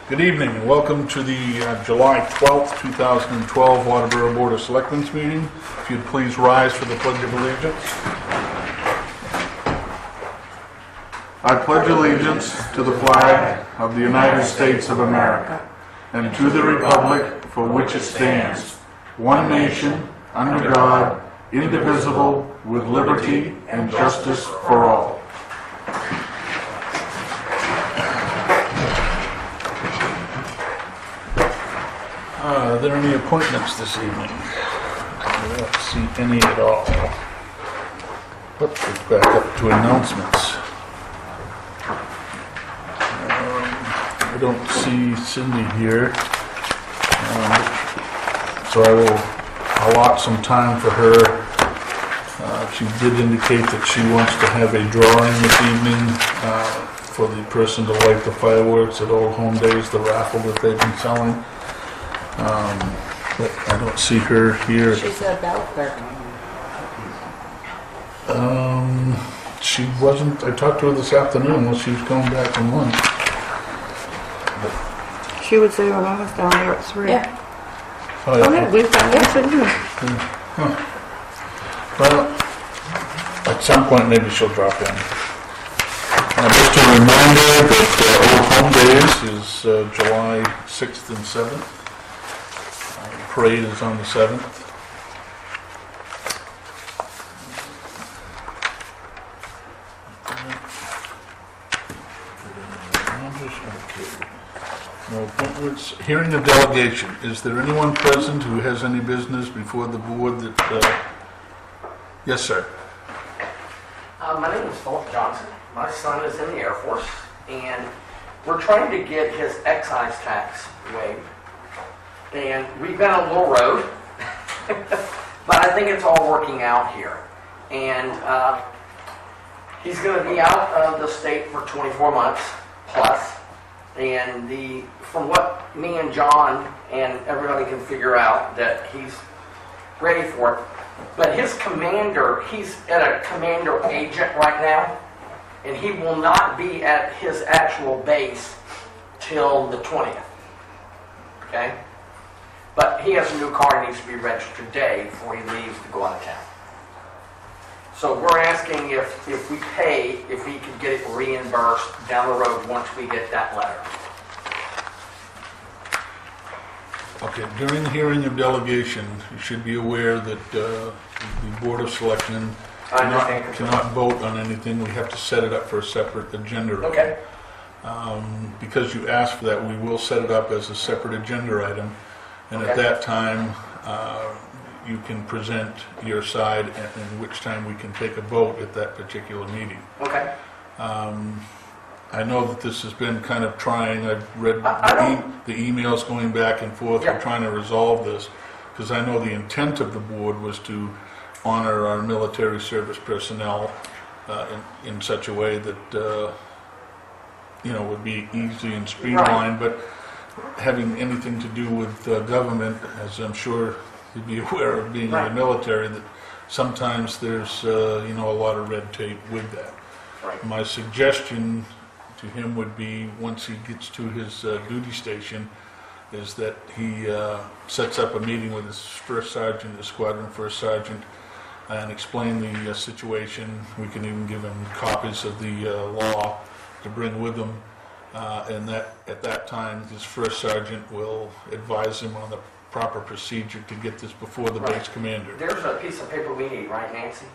Good evening and welcome to the July 12th, 2012 Waterboro Board of Selectmen's meeting. If you'd please rise for the Pledge of Allegiance. I pledge allegiance to the flag of the United States of America and to the republic for which it stands, one nation, under God, indivisible, with liberty and justice for all. Are there any appointments this evening? I don't see any at all. Let's get back up to announcements. I don't see Cindy here, so I will allot some time for her. She did indicate that she wants to have a drawing this evening for the person to light the fireworks at Old Home Days, the raffle that they've been selling. But I don't see her here. She's a bell clerk. She wasn't, I talked to her this afternoon while she was going back from lunch. She would say when I was down there at 3. Yeah. Oh, yeah. Oh, yeah, we've got one sitting here. Well, at some point maybe she'll drop in. Just a reminder that Old Home Days is July 6th and 7th. Parade is on the 7th. No appointments. Hearing of delegation. Is there anyone present who has any business before the board that... Yes, sir. My name is Philip Johnson. My son is in the Air Force, and we're trying to get his excise tax waived. And we've been on a little road, but I think it's all working out here. And he's going to be out of the state for 24 months plus. And from what me and John and everybody can figure out, that he's ready for it. But his commander, he's at a commander agent right now, and he will not be at his actual base till the 20th. Okay? But he has a new car and needs to be registered today before he leaves to go out of town. So we're asking if we pay, if he could get it reimbursed down the road once we get that letter. Okay, during the hearing of delegation, you should be aware that the Board of Selectmen cannot vote on anything. We have to set it up for a separate agenda item. Okay. Because you asked for that, we will set it up as a separate agenda item. And at that time, you can present your side, in which time we can take a vote at that particular meeting. Okay. I know that this has been kind of trying. I've read the emails going back and forth. Yeah. We're trying to resolve this, because I know the intent of the board was to honor our military service personnel in such a way that would be easy and streamlined. Right. But having anything to do with government, as I'm sure you'd be aware of being in the military, that sometimes there's a lot of red tape with that. Right. My suggestion to him would be, once he gets to his duty station, is that he sets up a meeting with his first sergeant, his squadron first sergeant, and explain the situation. We can even give him copies of the law to bring with him. And that at that time, his first sergeant will advise him on the proper procedure to get this before the base commander. There's a piece of paper we need, right, Nancy?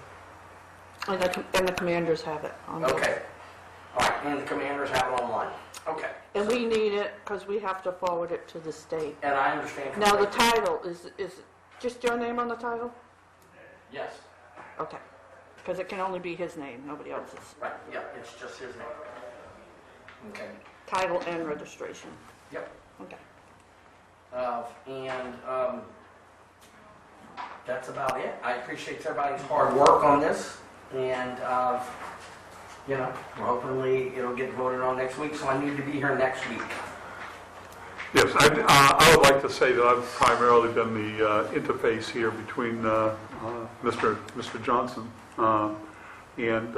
And the commanders have it on Okay. All right, and the commanders have it online. Okay. And we need it because we have to forward it to the state. And I understand. Now the completely. title, is just your name on the title? Yes. Okay. Because it can only be his name, nobody else's. Right, yeah, it's just his name. Okay. Title and registration. Yep. Okay. That's about it. I appreciate everybody's hard work on this, and hopefully it'll get voted on next week. So I need to be here next week. Yes, I would like to say that I've primarily been the interface here between Mr. Johnson and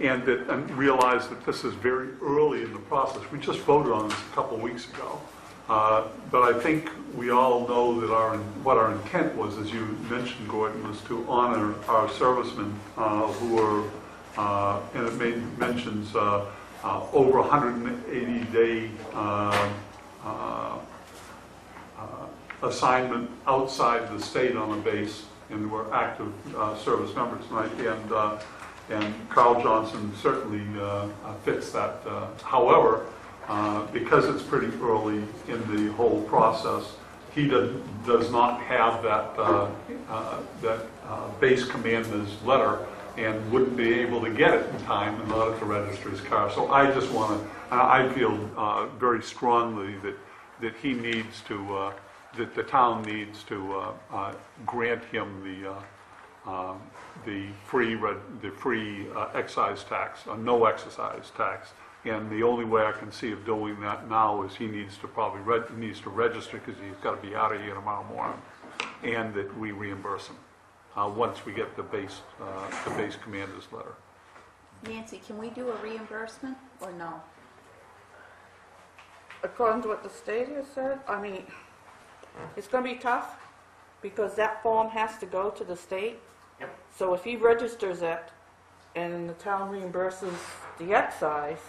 and realize that this is very early in the process. We just voted on this a couple of weeks ago. But I think we all know that what our intent was, as you mentioned, Gordon, was to honor our servicemen who are, and it mentions over 180-day assignment outside the state on a base, and we're active service members tonight. And Carl Johnson certainly fits that. However, because it's pretty early in the whole process, he does not have that base commander's letter and wouldn't be able to get it in time in order to register his car. So I just want to, I feel very strongly that he needs to, that the town needs to grant him the free excise tax, no excise tax. And the only way I can see of doing that now is he needs to probably needs to register, because he's got to be out of here tomorrow morning, and that we reimburse him once we get the base commander's letter. Nancy, can we do a reimbursement or no? According to what the state has said, I mean, it's going to be tough because that form has to go to the state. Yep. So if he registers it and the town reimburses the excise,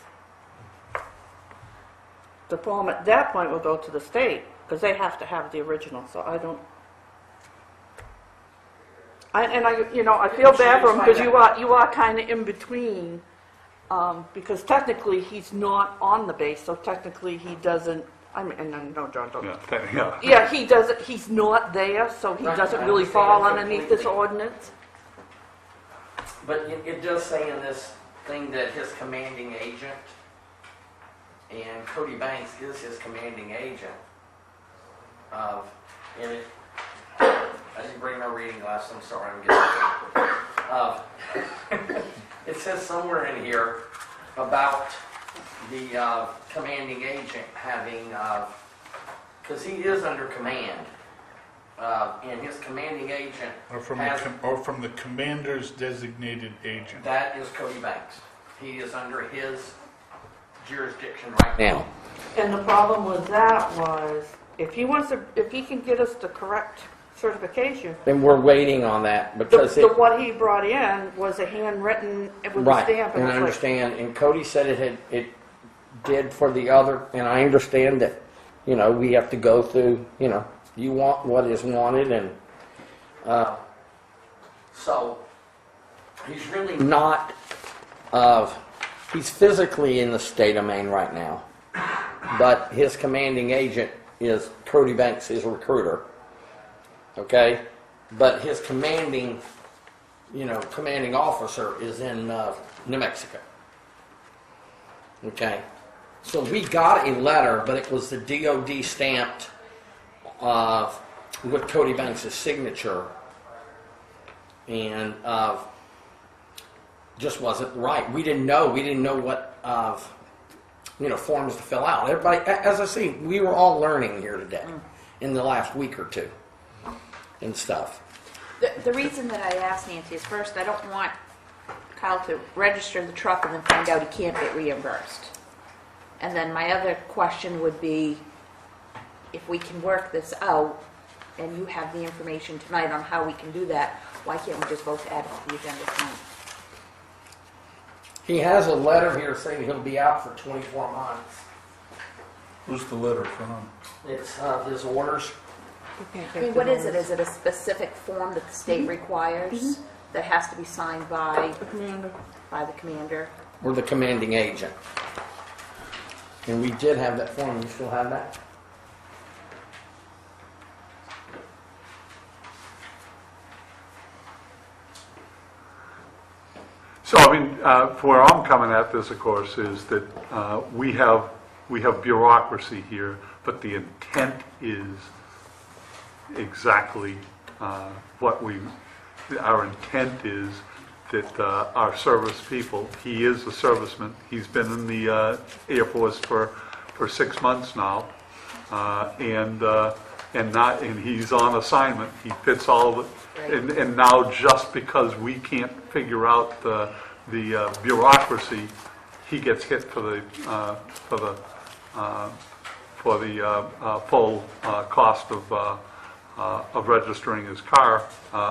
the form at that point will go to the state because they have to have the original. So I don't. I feel bad for him because you are kind of in between, because technically he's not on the base, so technically he doesn't. I mean, and no, John, don't. Yeah. Yeah, he doesn't. He's not there, so he Right, doesn't I really understand fall that underneath this completely. ordinance. But it does say in this thing that his commanding agent, and Cody Banks is his commanding agent and I didn't bring my reading glasses, I'm sorry, I'm getting it says somewhere in here about the commanding agent having, because he is under command, and his commanding agent Or from has, the commander's designated agent. that is Cody Banks. He is under his jurisdiction right now. And the problem with that was, if he can get us the correct certification, And we're waiting on that because what he brought in was a handwritten with a right, stamp, and I it's like, understand. And Cody said it did for the other, and I understand that, we have to go through, you want what is wanted, and so he's really not. He's physically in the state of Maine right now, but his commanding agent is Cody Banks, his recruiter. Okay, but his commanding officer is in New Mexico. Okay, so we got a letter, but it was the DOD stamped with Cody Banks' signature, and just wasn't right. We didn't know what forms to fill out. Everybody, as I see, we were all learning here today in the last week or two and stuff. The reason that I asked Nancy is, first, I don't want Kyle to register the truck and then find out he can't get reimbursed. And then my other question would be, if we can work this out and you have the information tonight on how we can do that, why can't we just vote to add it to the agenda tonight? He has a letter here saying he'll be out for 24 months. Who's the letter from? It's his orders. I mean, what is it? Is it a specific form that the state requires that has to be signed by the commander. the commander? Or the commanding agent. And we did have that form. You still have that? So, I mean, where I'm coming at this, of course, is that we have bureaucracy here, but the intent is exactly what our intent is that our service people, he is a serviceman, he's been in the Air Force for 6 months now, and he's on assignment, he fits all of it, Right. and now just because we can't figure out the the bureaucracy, he gets hit for the full cost of registering his car,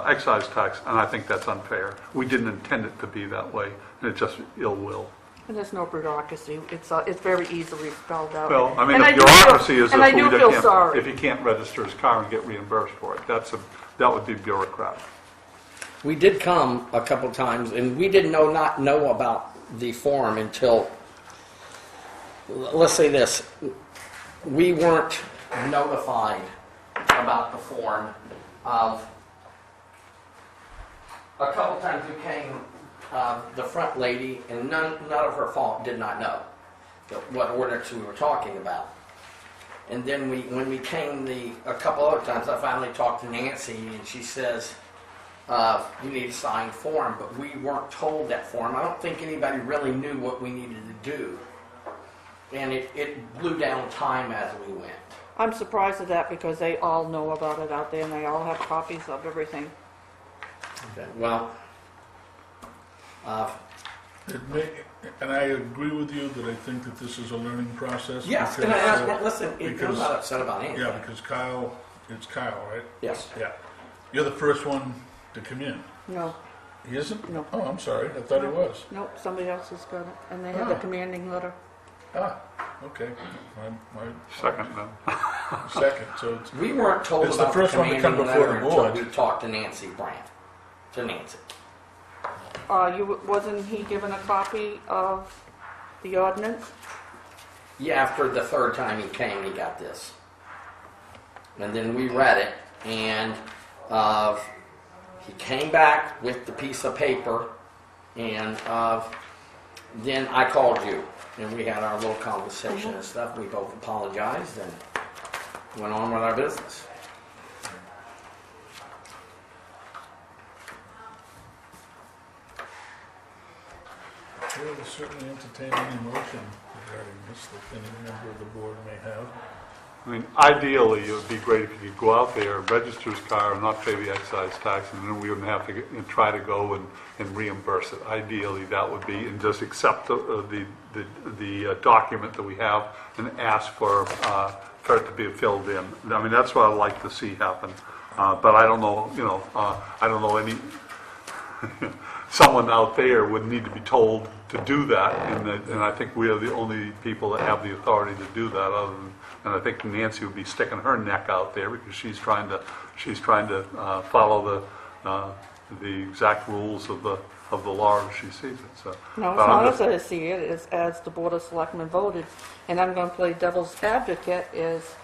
excise tax, and I think that's unfair. We didn't intend it to be that way, and it's just ill will. And there's no bureaucracy. It's very easily spelled out. Well, I mean, And the I do feel- bureaucracy is and I do feel sorry. if he can't register his car and get reimbursed for it. That would be bureaucratic. We did come a couple times, and we did not know about the form until, let's say this, we weren't notified about the form of, a couple times we came, the front lady, and none of her fault, did not know what ordinance we were talking about. And then when we came a couple other times, I finally talked to Nancy, and she says, you need to sign form, but we weren't told that form. I don't think anybody really knew what we needed to do. And it blew down time as we went. I'm surprised at that because they all know about it out there and they all have copies of everything. Okay, well, And I agree with you that I think that this is a learning process. yes, because, and listen, I'm because- not upset about anything. Yeah, because it's Kyle, right? Yes. Yeah. You're the first one to come in. No, He isn't? No. Oh, I'm sorry, I thought he was. nope, somebody else has got it. And they have the Ah. commanding letter. Okay. My Second, then. second, so it's, We weren't told It's the about first one to come commanding before letter the until board. we talked to Nancy Brandt. To Nancy. Wasn't he given a copy of the ordinance? Yeah, after the third time he came, he got this. And then we read it, and he came back with the piece of paper, and then I called you, and we had our little conversation and stuff. We both apologized and went on with our business. well, we'll certainly entertain any motion regarding this that any member of the board may have. I mean, ideally, it would be great if you could go out there, register his car, and not pay the excise tax, and then we wouldn't have to try to go and reimburse it. Ideally, that would be, and just accept the document that we have and ask for it to be filled in. I mean, that's what I'd like to see happen. But I don't know, I don't know any, someone out there would need to be told to do that, and I think we are the only people that have the authority to do that, and I think Nancy would be sticking her neck out there because she's trying to follow the exact rules of the law as she sees it. So, No, it's but I'm not just- as I see it, it's as the Board of Selectmen voted. And I'm going to play devil's advocate is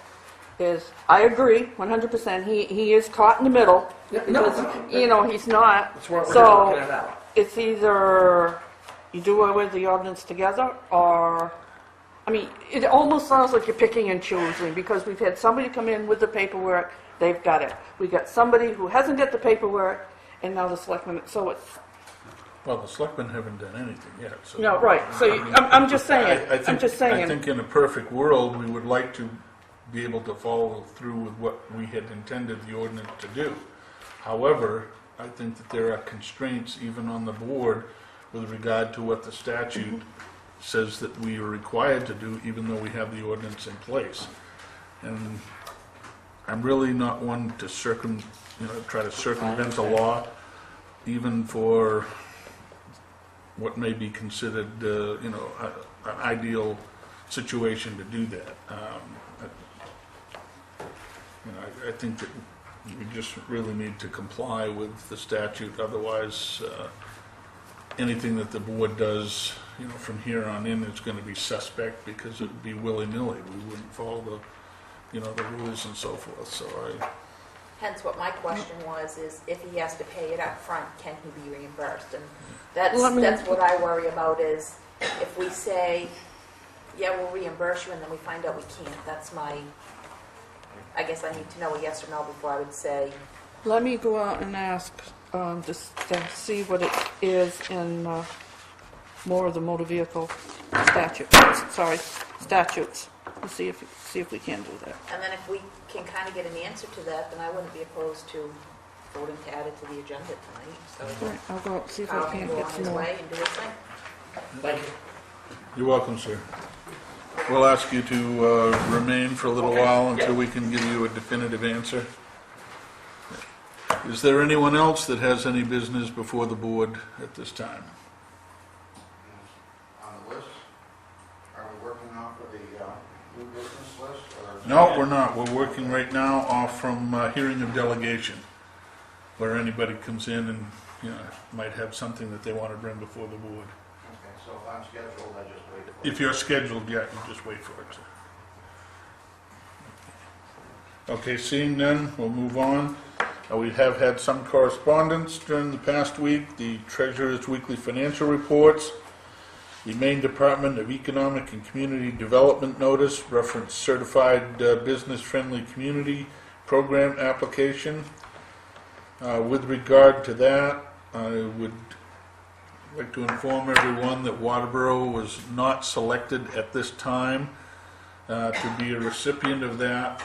I agree 100%. He is caught in the middle Yeah, no, because, he's not. That's what we're So looking at out. it's either you do away with the ordinance together or, I mean, it almost sounds like you're picking and choosing because we've had somebody come in with the paperwork, they've got it. We got somebody who hasn't got the paperwork and now the selectmen, so it's, Well, the selectmen haven't done anything yet, so. no, right. So I'm just saying, I think- I'm just saying. I think in a perfect world, we would like to be able to follow through with what we had intended the ordinance to do. However, I think that there are constraints even on the board with regard to what the statute says that we are required to do, even though we have the ordinance in place. And I'm really not one to try to circumvent the law, even for what may be considered, an ideal situation to do that. I think that we just really need to comply with the statute. Otherwise, anything that the board does, from here on in, is going to be suspect because it would be willy-nilly. We wouldn't follow the rules and so forth. So Hence what my question was, is if he has to pay it up front, can he be reimbursed? And that's what I worry about is if we say, yeah, we'll reimburse you, and then we find out we can't. I guess I need to know a yes or no before I would say. Let me go out and ask, just to see what it is in more of the motor vehicle statutes. We'll see if we can do that. And then if we can kind of get an answer to that, then I wouldn't be opposed to voting to add it to the agenda tonight, so Right, I'll go see if Kyle I can can't go get on some his more. way and do his thing. Thank you. You're welcome, sir. We'll ask you to remain for a little Okay. while until Yeah. we can give you a definitive answer. Is there anyone else that has any business before the board at this time? On the list? Are we working off of the new business list, or? No, we're not. We're working right now off from hearing of delegation, where anybody comes in and, might have something that they want to bring before the board. Okay, so if I'm scheduled, I just wait for it. If you're scheduled, yeah, you just wait for it. Okay, seeing none, we'll move on. We have had some correspondence during the past week, the Treasurer's Weekly Financial Reports, the Maine Department of Economic and Community Development Notice, reference Certified Business-Friendly Community Program application. With regard to that, I would like to inform everyone that Waterboro was not selected at this time to be a recipient of that.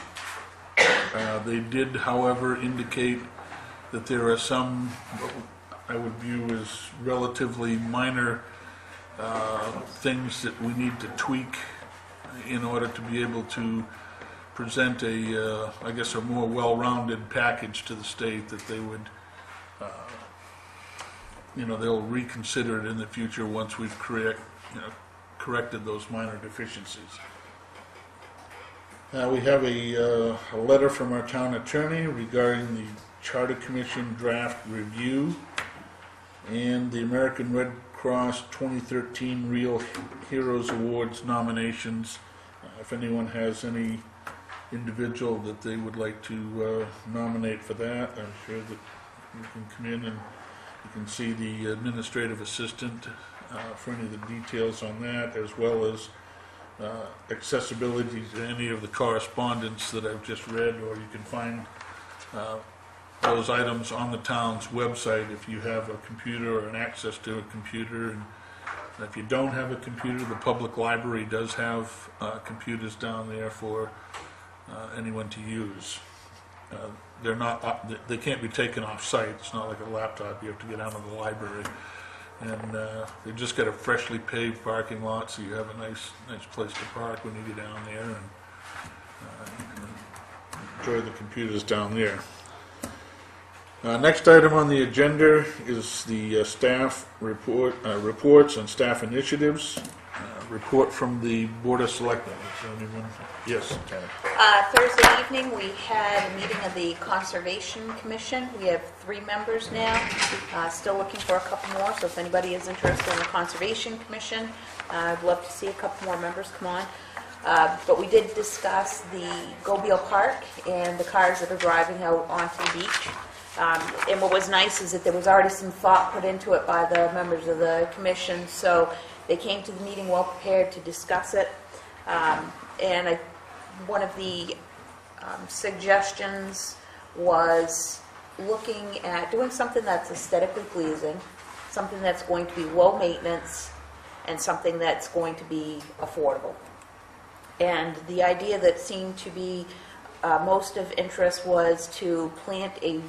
They did, however, indicate that there are some, what I would view as relatively minor things that we need to tweak in order to be able to present I guess, a more well-rounded package to the state that they would, they'll reconsider it in the future once we've corrected those minor deficiencies. We have a letter from our town attorney regarding the Charter Commission draft review and the American Red Cross 2013 Real Heroes Awards nominations. If anyone has any individual that they would like to nominate for that, I'm sure that you can come in and you can see the administrative assistant for any of the details on that, as well as accessibility to any of the correspondence that I've just read, or you can find those items on the town's website if you have a computer or an access to a computer. And if you don't have a computer, the public library does have computers down there for anyone to use. They're not, they can't be taken off site. It's not like a laptop. You have to get out of the library. And they've just got a freshly paved parking lot, so you have a nice place to park when you get down there, and you can enjoy the computers down there. Next item on the agenda is the staff reports and staff initiatives. Report from the Board of Selectmen. Is there anyone? Yes, Tanner. Thursday evening, we had a meeting of the Conservation Commission. We have 3 members now, still looking for a couple more, so if anybody is interested in the Conservation Commission, I'd love to see a couple more members come on. But we did discuss the Gobeal Park and the cars that are driving out onto the beach. And what was nice is that there was already some thought put into it by the members of the commission, so they came to the meeting well prepared to discuss it. And one of the suggestions was looking at doing something that's aesthetically pleasing, something that's going to be low maintenance, and something that's going to be affordable. And the idea that seemed to be most of interest was to plant a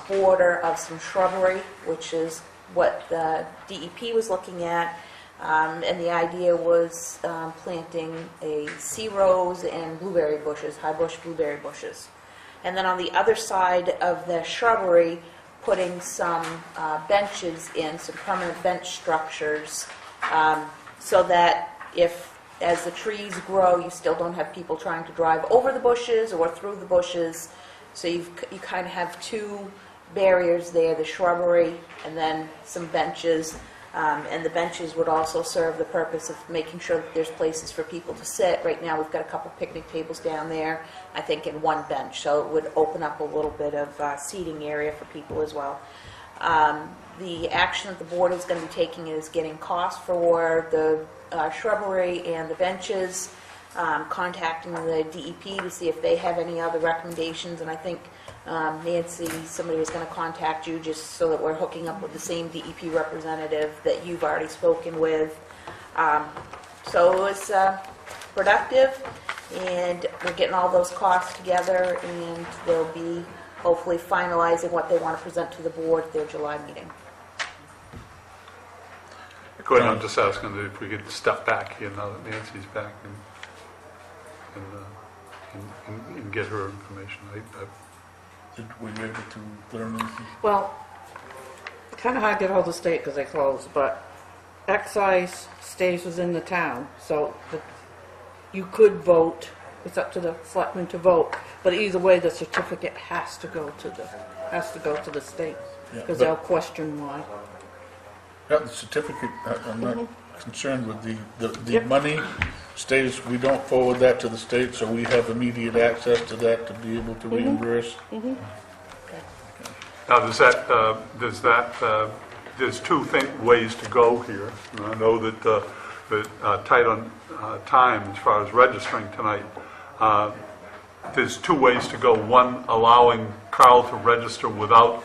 border of some shrubbery, which is what the DEP was looking at. And the idea was planting a sea rose and blueberry bushes, high bush blueberry bushes. And then on the other side of the shrubbery, putting some benches in, some permanent bench structures, so that as the trees grow, you still don't have people trying to drive over the bushes or through the bushes. So you kind of have 2 barriers there, the shrubbery and then some benches. And the benches would also serve the purpose of making sure that there's places for people to sit. Right now we've got a couple picnic tables down there, I think, and 1 bench, so it would open up a little bit of seating area for people as well. The action that the board is going to be taking is getting costs for the shrubbery and the benches, contacting the DEP to see if they have any other recommendations, and I think Nancy, somebody was going to contact you just so that we're hooking up with the same DEP representative that you've already spoken with. So it was productive, and we're getting all those costs together, and there'll be hopefully finalizing what they want to present to the board at their July meeting. Go ahead, I'm just asking if we could step back here now that Nancy's back and get her information. Did we be able to learn anything? Well, kind of hard to get hold of the state because they closed, but excise stays within the town, so you could vote. It's up to the selectmen to vote, but either way, the certificate has to go to the state Yeah, because but- they'll question why. Yeah, the certificate, I'm not concerned with the Yep. money stays, we don't forward that to the state, so we have immediate access to that to be able to reimburse. Now, there's two ways to go here. And I know that tight on time as far as registering tonight. There's two ways to go. One, allowing Carl to register without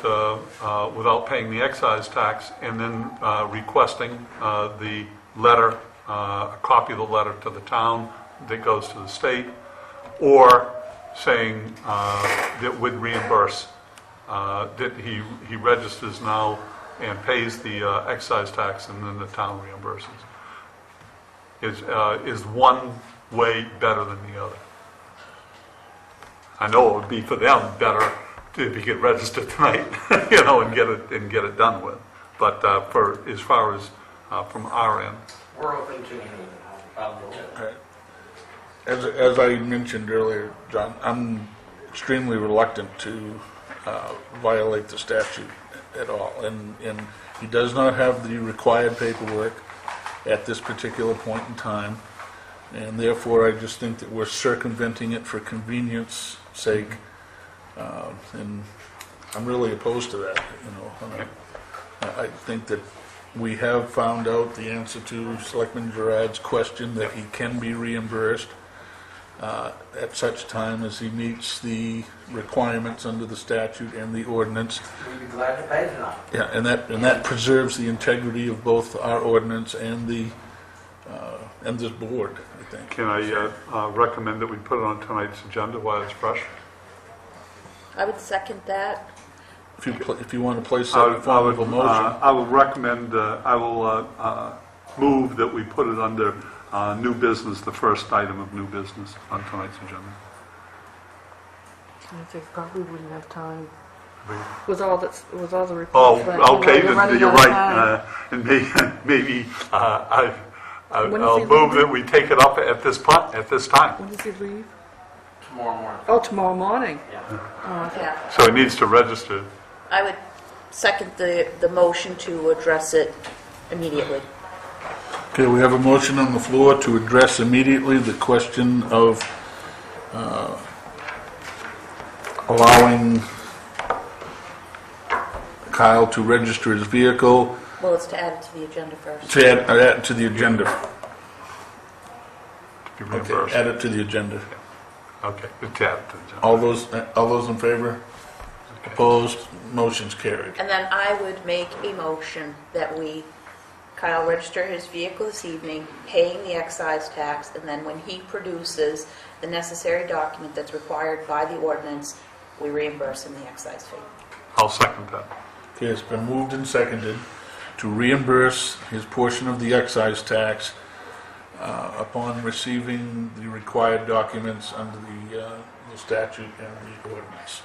paying the excise tax, and then requesting the letter, a copy of the letter to the town that goes to the state, or saying that would reimburse, that he registers now and pays the excise tax, and then the town reimburses. Is one way better than the other? I know it would be for them better to get registered tonight, and get it done with. But as far as from our end, We're open to any Okay. As I mentioned earlier, John, I'm extremely reluctant to violate the statute at all. And he does not have the required paperwork at this particular point in time. And therefore, I just think that we're circumventing it for convenience sake. And I'm really opposed to that, I think that we have found out the answer to Selectman Gerard's question that he can be reimbursed at such time as he meets the requirements under the statute and the ordinance. We'd be glad to pay tonight. Yeah, and that preserves the integrity of both our ordinance and this board, I think. can I recommend that we put it on tonight's agenda while it's fresh? I would second that. If you want to place that in form of a motion. I will recommend, I will move that we put it under new business, the first item of new business on tonight's agenda. I think probably wouldn't have time with all the reports. Oh, but, okay, we're running then you're out of time. right. And maybe I'll When is he move leaving? that we take it up at this time. When does he leave? Tomorrow morning. Oh, tomorrow morning. Yeah. Yeah. So it needs to register. I would second the motion to address it immediately. Okay, we have a motion on the floor to address immediately the question of allowing Kyle to register his vehicle, Well, it's to add it to the agenda first. to add it to the agenda. To be Okay, reimbursed. add it to the agenda. Okay, it's added to the agenda. All those in favor? Opposed? Motion's carried. And then I would make a motion that Kyle register his vehicle this evening, paying the excise tax, and then when he produces the necessary document that's required by the ordinance, we reimburse him the excise fee. I'll second that. Okay, it's been moved and seconded to reimburse his portion of the excise tax upon receiving the required documents under the statute and the ordinance.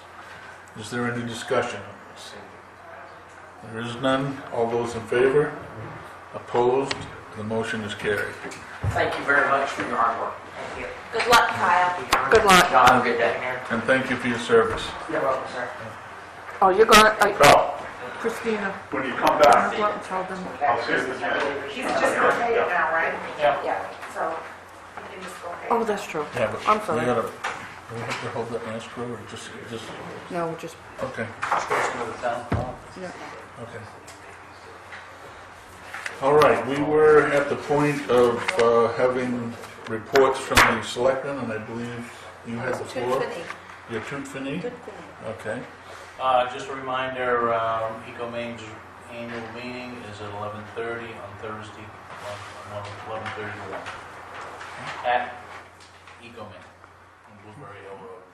Is there any discussion on this? There is none. All those in favor? Opposed? The motion is carried. Thank you very much for your hard work. Thank you. Good luck, Kyle. Good luck. John, have a good day. And thank you for your service. You're welcome, sir. Oh, you're going to, Carl, Christina, when you come I'll back, go out and tell them. I'll see you again. He's just gonna pay it now, right? Yeah. So, you can just go pay it. Oh, that's true. Yeah, but I'm sorry. we have to hold that in escrow or just, No, just, okay, yeah. okay. All right, we were at the point of having reports from the selectmen, and I believe you had the floor. Your toot Finney? Okay. Just a reminder, Maine's annual meeting is at 11:30 on Thursday, 11:30 to 1, at Maine, on Blueberry Hill Road.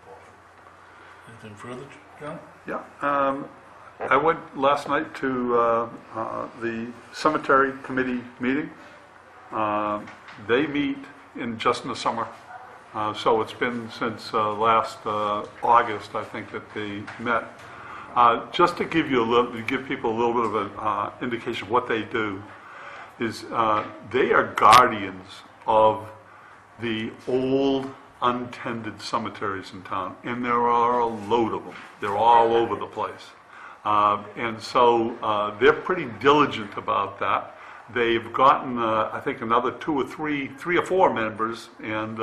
Anything further, John? Yeah, I went last night to the cemetery committee meeting. They meet just in the summer, so it's been since last August, I think, that they met. Just to give you to give people a little bit of an indication of what they do, is they are guardians of the old untended cemeteries in town, and there are a load of them. They're all over the place. And so they're pretty diligent about that. They've gotten, I think, another three or four members, and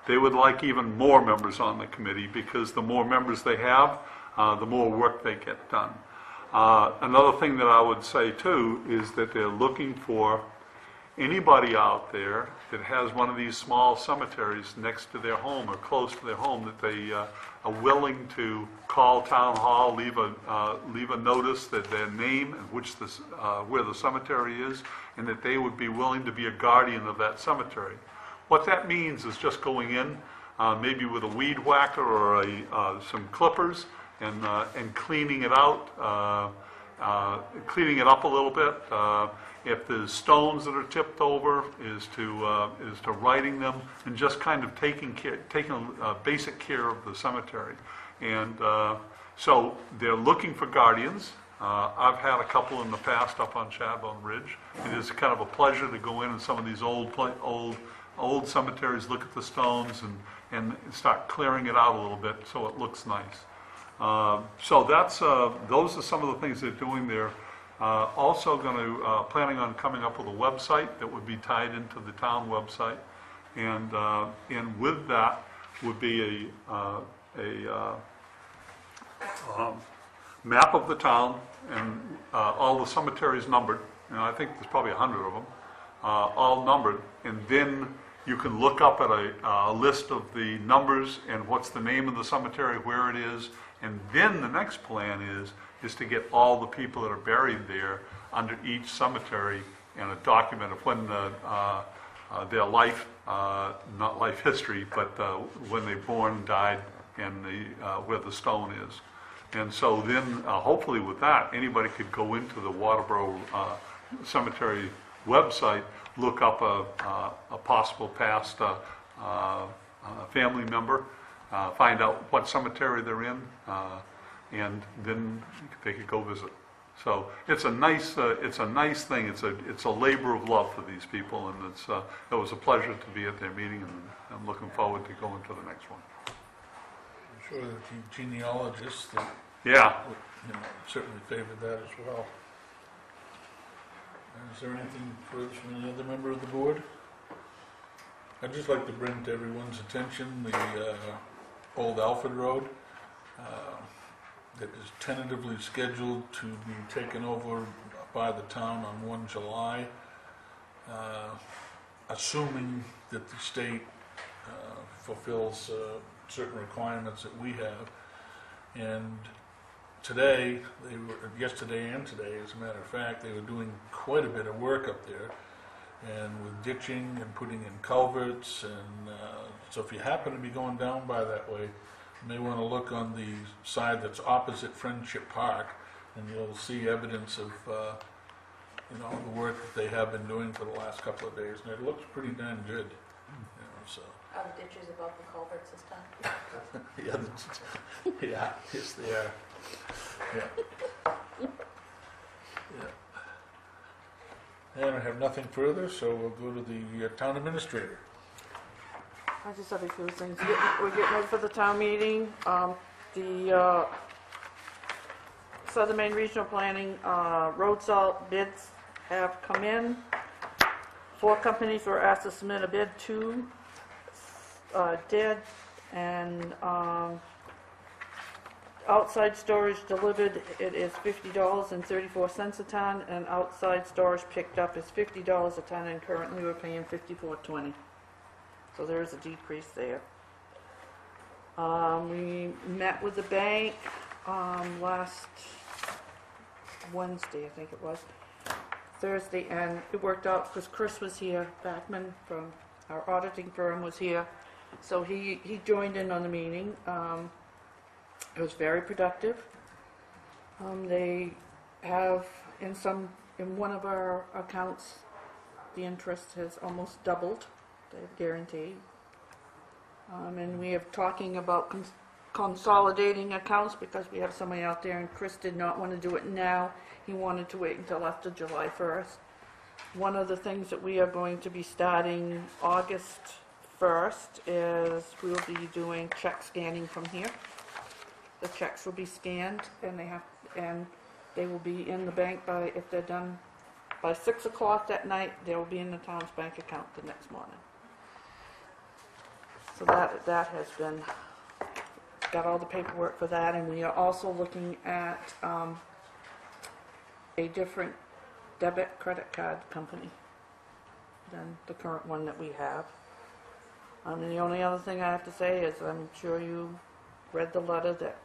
they would like even more members on the committee, because the more members they have, the more work they get done. Another thing that I would say, too, is that they're looking for anybody out there that has one of these small cemeteries next to their home or close to their home, that they are willing to call town hall, leave a notice that their name and where the cemetery is, and that they would be willing to be a guardian of that cemetery. What that means is just going in, maybe with a weed whacker or some clippers, and cleaning it out, cleaning it up a little bit. If there's stones that are tipped over, is to righting them, and just kind of taking basic care of the cemetery. And so they're looking for guardians. I've had a couple in the past up on Chadbone Ridge. It is kind of a pleasure to go in some of these old cemeteries, look at the stones, and start clearing it out a little bit so it looks nice. So those are some of the things they're doing there. Also planning on coming up with a website that would be tied into the town website, and with that would be a map of the town, and all the cemeteries numbered. I think there's probably 100 of them, all numbered, and then you can look up at a list of the numbers and what's the name of the cemetery, where it is, and then the next plan is to get all the people that are buried there under each cemetery, and a document of when their life, not life history, but when they born, died, and where the stone is. And so then, hopefully with that, anybody could go into the Waterboro Cemetery website, look up a possible past family member, find out what cemetery they're in, and then they could go visit. So it's a nice thing. It's a labor of love for these people, and it was a pleasure to be at their meeting, and I'm looking forward to going to the next one. I'm sure that the genealogists Yeah. would, certainly favored that as well. Is there anything further from any other member of the board? I'd just like to bring to everyone's attention the Old Alfred Road that is tentatively scheduled to be taken over by the town on 1 July, assuming that the state fulfills certain requirements that we have. And yesterday and today, as a matter of fact, they were doing quite a bit of work up there, and with ditching and putting in culverts, and so if you happen to be going down by that way, you may want to look on the side that's opposite Friendship Park, and you'll see evidence of the work that they have been doing for the last couple of days, and it looks pretty damn good. So. Are the ditches above the culverts this time? Yeah, yes they are. Yeah. And I have nothing further, so we'll go to the town administrator. I just have a few things. We're getting ready for the town meeting. The Southern Maine Regional Planning road salt bids have come in. 4 companies were asked to submit a bid. 2 did, and outside storage delivered, it is $50.34 a ton, and outside storage picked up is $50 a ton, and currently we're paying $54.20. So there is a decrease there. We met with the bank last Wednesday, I think it was, Thursday, and it worked out because Chris was here, Backman from our auditing firm was here, so he joined in on the meeting. It was very productive. They have, in one of our accounts, the interest has almost doubled, they've guaranteed. And we are talking about consolidating accounts because we have somebody out there, and Chris did not want to do it now. He wanted to wait until after July 1st. One of the things that we are going to be starting August 1st is we'll be doing check scanning from here. The checks will be scanned, and they will be in the bank if they're done by 6 o'clock that night, they will be in the town's bank account the next morning. So that has been, got all the paperwork for that, and we are also looking at a different debit credit card company than the current one that we have. And the only other thing I have to say is I'm sure you read the letter that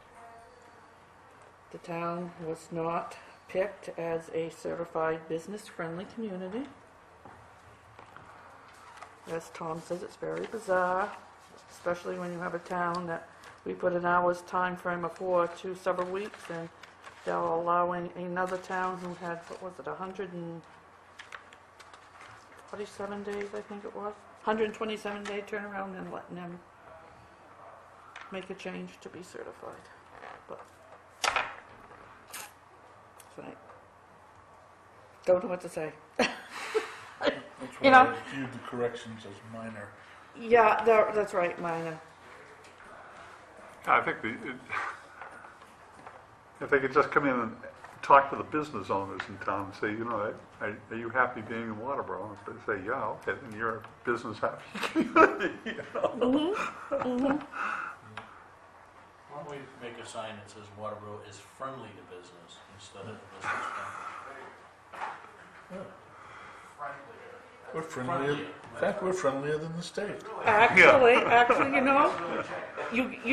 the town was not picked as a certified business-friendly community. As Tom says, it's very bizarre, especially when you have a town that we put an hour's time frame before to several weeks, and they're allowing another town who had, what was it, 147 days, I think it was? 127-day turnaround and letting them make a change to be certified. But, so I don't know what to say. That's You why know? I viewed the corrections as minor. Yeah, that's right, minor. I think if they could just come in and talk to the business owners in town and say, you know, are you happy being in Waterboro? And if they say, yeah, okay, then you're a business happy community. You know? Why don't we make a sign that says Waterboro is friendly to business instead of business friendly? We're friendlier. In fact, we're friendlier than the state. Actually, you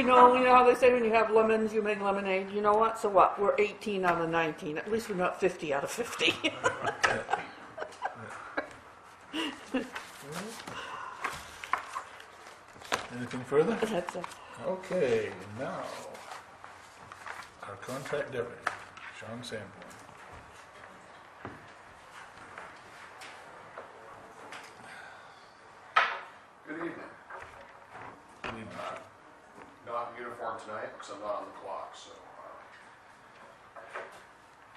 know how they say when you have lemons, you make lemonade. You know what? So what? We're 18 out of 19. At least we're not 50 out of 50. Anything further? That's it. Okay, now, our contract deputy, Sean Sanborn. Good evening. Good evening. Not in uniform tonight because I'm not on the clock, so.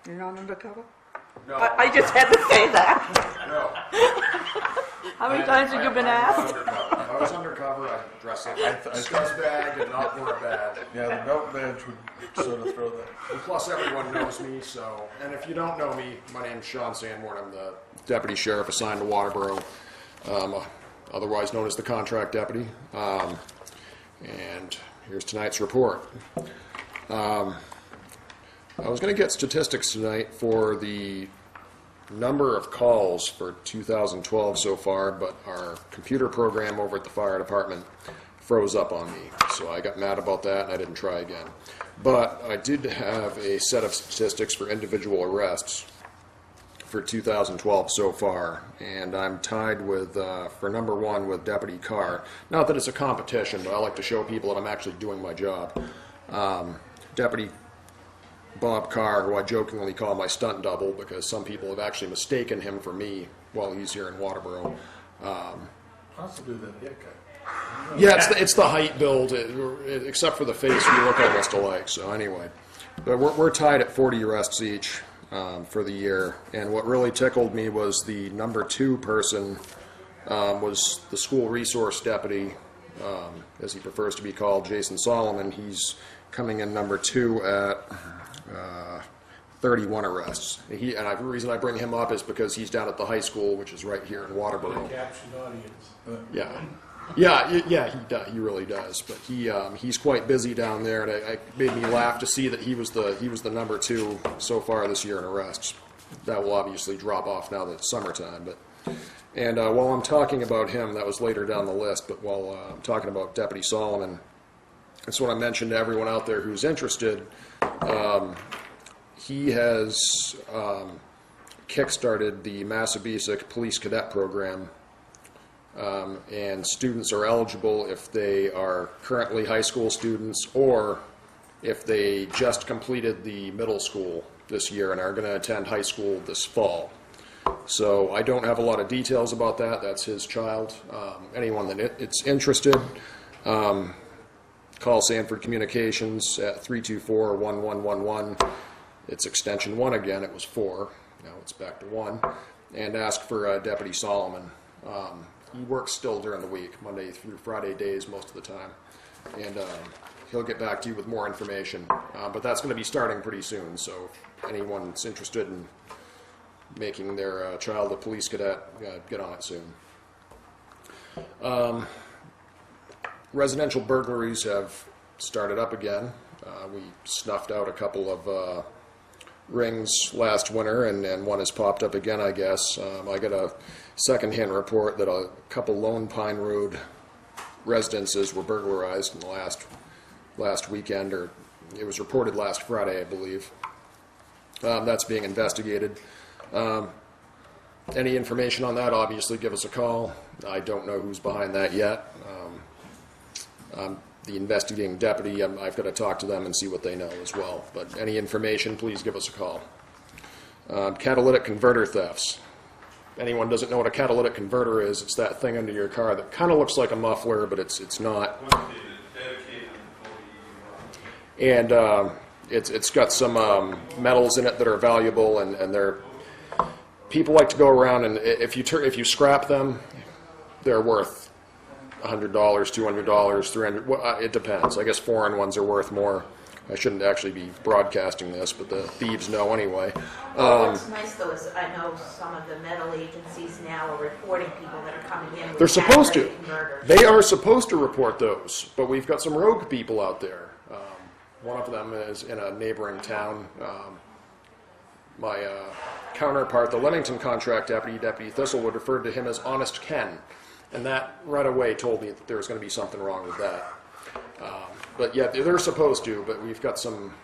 You're not undercover? No. I just had to say that. No. How many times have you been asked? If I was undercover, I'd dress up. Scuzz bag and not wear a badge. Yeah, the belt badge would sort of throw that. And plus, everyone knows me, so. And if you don't know me, my name's Sean Sanborn. I'm the deputy sheriff assigned to Waterboro, otherwise known as the contract deputy. And here's tonight's report. I was going to get statistics tonight for the number of calls for 2012 so far, but our computer program over at the fire department froze up on me. So I got mad about that and I didn't try again. But I did have a set of statistics for individual arrests for 2012 so far, and I'm tied with, for number one, with Deputy Carr. Not that it's a competition, but I like to show people that I'm actually doing my job. Deputy Bob Carr, who I jokingly call my stunt double because some people have actually mistaken him for me while he's here in Waterboro. Possibly that haircut. Yeah, it's the height build, except for the face, we look almost alike. So anyway, but we're tied at 40 arrests each for the year. And what really tickled me was the number two person was the school resource deputy, as he prefers to be called, Jason Solomon. He's coming in number two at 31 arrests. The reason I bring him up is because he's down at the high school, which is right here in Waterboro. Captioned audience. Yeah, he does. He really does. But he's quite busy down there, and it made me laugh to see that he was the number two so far this year in arrests. That will obviously drop off now that it's summertime. And while I'm talking about him, that was later down the list. But while I'm talking about Deputy Solomon, that's what I mentioned to everyone out there who's interested. He has kickstarted the M.R.S.A Police Cadet Program. And students are eligible if they are currently high school students or if they just completed the middle school this year and are going to attend high school this fall. So I don't have a lot of details about that. That's his child. Anyone that it's interested, call Sanford Communications at 324-1111. It's extension 1 again. It was 4. Now it's back to 1. And ask for Deputy Solomon. He works still during the week, Monday through Friday days most of the time. And he'll get back to you with more information. But that's going to be starting pretty soon. So if anyone's interested in making their child a police cadet, get on it soon. Residential burglaries have started up again. We snuffed out a couple of rings last winter, and one has popped up again, I guess. I got a secondhand report that a couple Lone Pine Road residences were burglarized in the last weekend, or it was reported last Friday, I believe. That's being investigated. Any information on that, obviously give us a call. I don't know who's behind that yet. The investigating deputy, I've got to talk to them and see what they know as well. But any information, please give us a call. Catalytic converter thefts. Anyone doesn't know what a catalytic converter is, it's that thing under your car that kind of looks like a muffler, but it's not. And it's got some metals in it that are valuable, and they're people like to go around, and if you scrap them, they're worth $100, $200, $300. Well, it depends. I guess foreign ones are worth more. I shouldn't actually be broadcasting this, but the thieves know anyway. What's nice though is I know some of the metal agencies now are reporting people that are coming in with They're supposed to. catalytic converters. They are supposed to report those, but we've got some rogue people out there. One of them is in a neighboring town. My counterpart, the Leamington contract deputy, Deputy Thistlewood, referred to him as Honest Ken. And that right away told me that there was going to be something wrong with that. But yeah, they're supposed to, but we've got some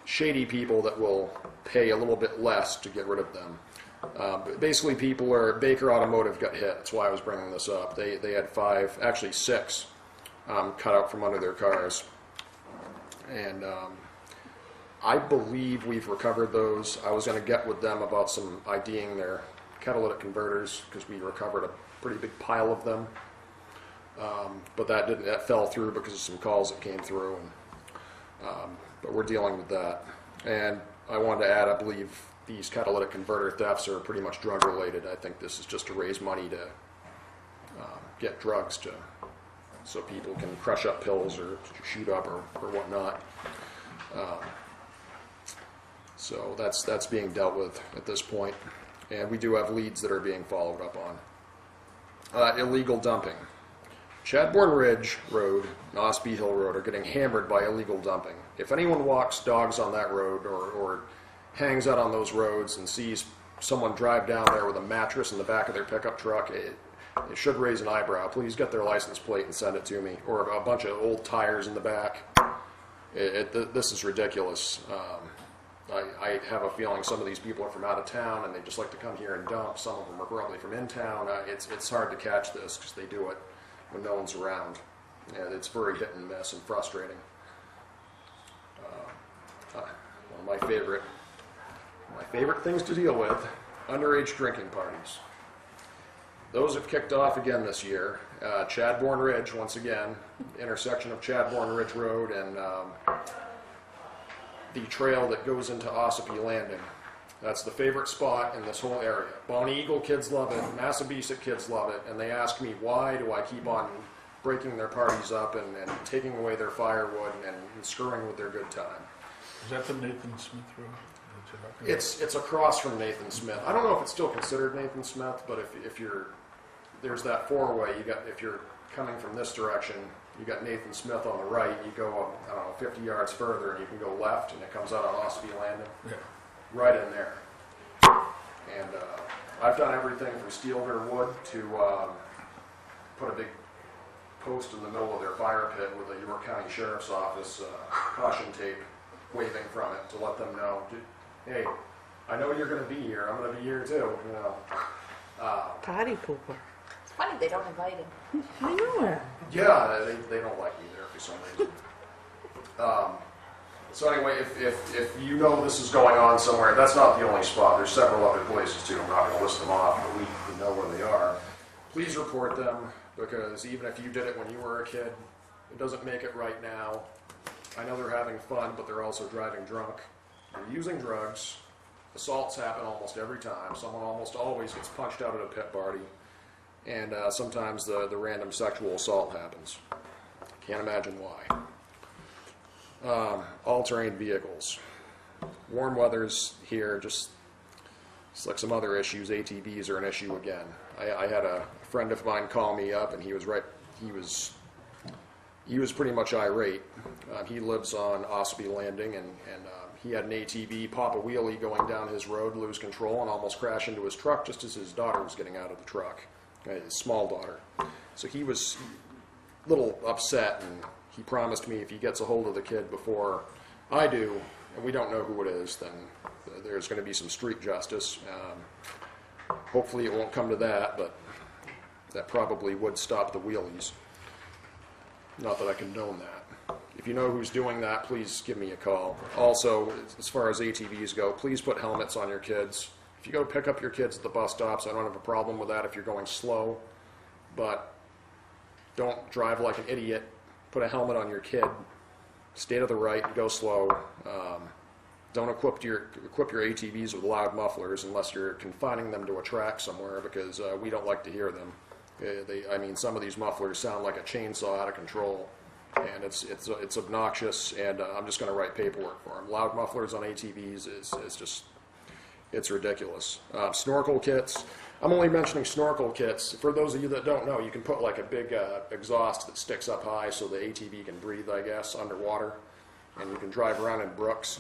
shady people that will pay a little bit less to get rid of them. But basically, Baker Automotive got hit. That's why I was bringing this up. They had 5, actually 6, cut out from under their cars. And I believe we've recovered those. I was going to get with them about some IDing their catalytic converters because we recovered a pretty big pile of them. But that fell through because of some calls that came through. And, but we're dealing with that. And I wanted to add, I believe these catalytic converter thefts are pretty much drug related. I think this is just to raise money to get drugs so people can crush up pills or shoot up or whatnot. So that's being dealt with at this point. And we do have leads that are being followed up on. Illegal dumping. Chadbourne Ridge Road and Ospey Hill Road are getting hammered by illegal dumping. If anyone walks dogs on that road or hangs out on those roads and sees someone drive down there with a mattress in the back of their pickup truck, it should raise an eyebrow. Please get their license plate and send it to me. Or a bunch of old tires in the back. This is ridiculous. I have a feeling some of these people are from out of town and they just like to come here and dump. Some of them are probably from in town. It's hard to catch this because they do it when no one's around. And it's very hit and miss and frustrating. One of my favorite things to deal with, underage drinking parties. Those have kicked off again this year. Chadbourne Ridge, once again, intersection of Chadbourne Ridge Road and the trail that goes into Ossipee Landing. That's the favorite spot in this whole area. Bonnie Eagle kids love it, Massabesic kids love it, and they ask me why do I keep on breaking their parties up and taking away their firewood and screwing with their good time. Is that the Nathan Smith Road? It's across from Nathan Smith. I don't know if it's still considered Nathan Smith, but if there's that four-way, if you're coming from this direction, you got Nathan Smith on the right, you go, I don't know, 50 yards further and you can go left and it comes out on Ospey Landing. Yeah. Right in there. And I've done everything from steel their wood to put a big post in the middle of their fire pit with the York County Sheriff's Office caution tape waving from it to let them know, hey, I know you're going to be here. I'm going to be here too. You know. Party pooper. It's funny they don't invite him. I know it. Yeah, they don't like me there for some reason. So anyway, if you know this is going on somewhere, that's not the only spot. There's several other places too. I'm not going to list them off, but we know where they are. Please report them, because even if you did it when you were a kid, it doesn't make it right now. I know they're having fun, but they're also driving drunk. They're using drugs. Assaults happen almost every time. Someone almost always gets punched out at a pit party. And sometimes the random sexual assault happens. Can't imagine why. All-terrain vehicles. Warm weather's here, just like some other issues. ATVs are an issue again. I had a friend of mine call me up, and he was pretty much irate. He lives on Ossipee Landing, and he had an ATV pop a wheelie going down his road, lose control, and almost crash into his truck just as his daughter was getting out of the truck, his small daughter. So he was a little upset, and he promised me if he gets a hold of the kid before I do, and we don't know who it is, then there's going to be some street justice. Hopefully it won't come to that, but that probably would stop the wheelies. Not that I condone that. If you know who's doing that, please give me a call. Also, as far as ATVs go, please put helmets on your kids. If you go pick up your kids at the bus stops, I don't have a problem with that if you're going slow, but don't drive like an idiot. Put a helmet on your kid. Stay to the right and go slow. Don't equip your ATVs with loud mufflers unless you're confining them to a track somewhere, because we don't like to hear them. Some of these mufflers sound like a chainsaw out of control, and it's obnoxious, and I'm just going to write paperwork for them. Loud mufflers on ATVs is just, it's ridiculous. Snorkel kits. I'm only mentioning snorkel kits. For those of you that don't know, you can put like a big exhaust that sticks up high so the ATV can breathe, I guess, underwater, and you can drive around in brooks.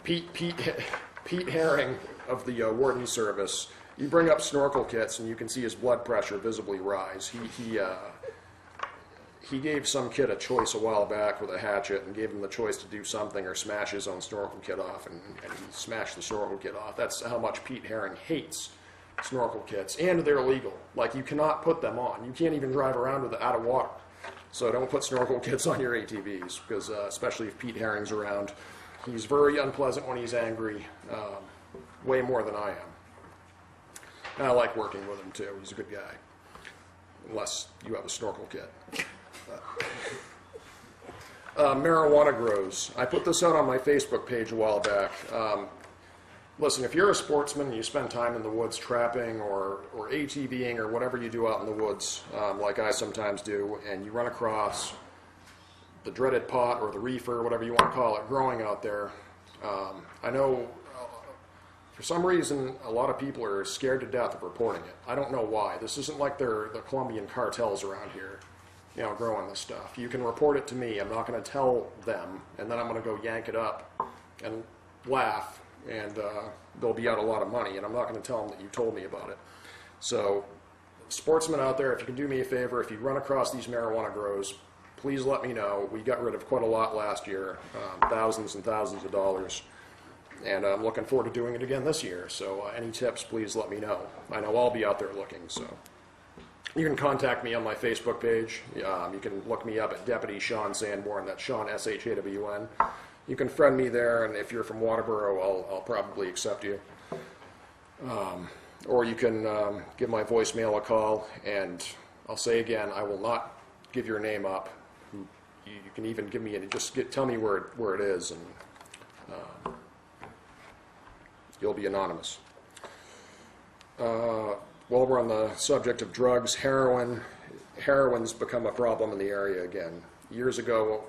Pete Herring of the Warden Service, you bring up snorkel kits and you can see his blood pressure visibly rise. He gave some kid a choice a while back with a hatchet and gave him the choice to do something or smash his own snorkel kit off, and he smashed the snorkel kit off. That's how much Pete Herring hates snorkel kits, and they're illegal. Like, you cannot put them on. You can't even drive around with it out of water. So don't put snorkel kits on your ATVs, because especially if Pete Herring's around. He's very unpleasant when he's angry, way more than I am. And I like working with him too. He's a good guy, unless you have a snorkel kit. Marijuana grows. I put this out on my Facebook page a while back. Listen, if you're a sportsman and you spend time in the woods trapping or ATVing or whatever you do out in the woods, like I sometimes do, and you run across the dreaded pot or the reefer, whatever you want to call it, growing out there, I know for some reason a lot of people are scared to death of reporting it. I don't know why. This isn't like they're the Colombian cartels around here, growing this stuff. You can report it to me. I'm not going to tell them, and then I'm going to go yank it up and laugh, and they'll be out a lot of money, and I'm not going to tell them that you told me about it. So, sportsmen out there, if you can do me a favor, if you run across these marijuana grows, please let me know. We got rid of quite a lot last year, thousands and thousands of dollars, and I'm looking forward to doing it again this year. So any tips, please let me know. I know I'll be out there looking, so. You can contact me on my Facebook page. You can look me up at Deputy Sean Sanborn. That's Sean, S-H-A-W-N. You can friend me there, and if you're from Waterboro, I'll probably accept you. Or you can give my voicemail a call, and I'll say again, I will not give your name up. You can even give me, tell me where it is, and you'll be anonymous. While we're on the subject of drugs, heroin's become a problem in the area again. Years ago,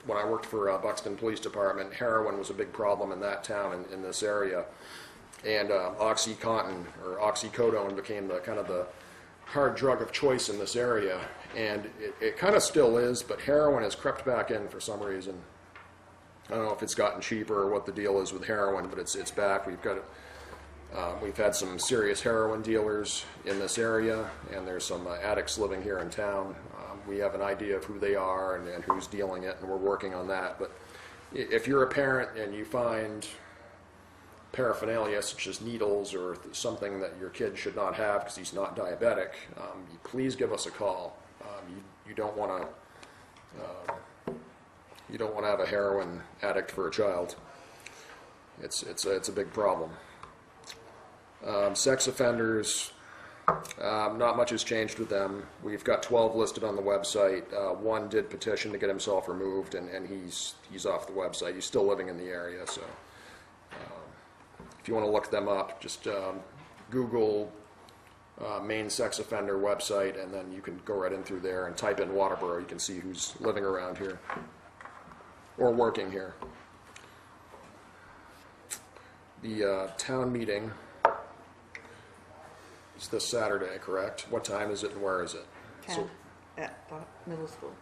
when I worked for Buxton Police Department, heroin was a big problem in that town, in this area. And OxyContin, or oxycodone, became the kind of the hard drug of choice in this area. And it kind of still is, but heroin has crept back in for some reason. I don't know if it's gotten cheaper or what the deal is with heroin, but it's back. We've had some serious heroin dealers in this area, and there's some addicts living here in town. We have an idea of who they are and who's dealing it, and we're working on that. But if you're a parent and you find paraphernalia such as needles or something that your kid should not have because he's not diabetic, please give us a call. You don't want to You don't want to have a heroin addict for a child. It's a big problem. Sex offenders, not much has changed with them. We've got 12 listed on the website. One did petition to get himself removed, and he's off the website. He's still living in the area, so if you want to look them up, just Google Maine sex offender website, and then you can go right in through there and type in Waterboro. You can see who's living around here or working here. The town meeting is this Saturday, correct? What time is it and where is it? 10 at the middle school.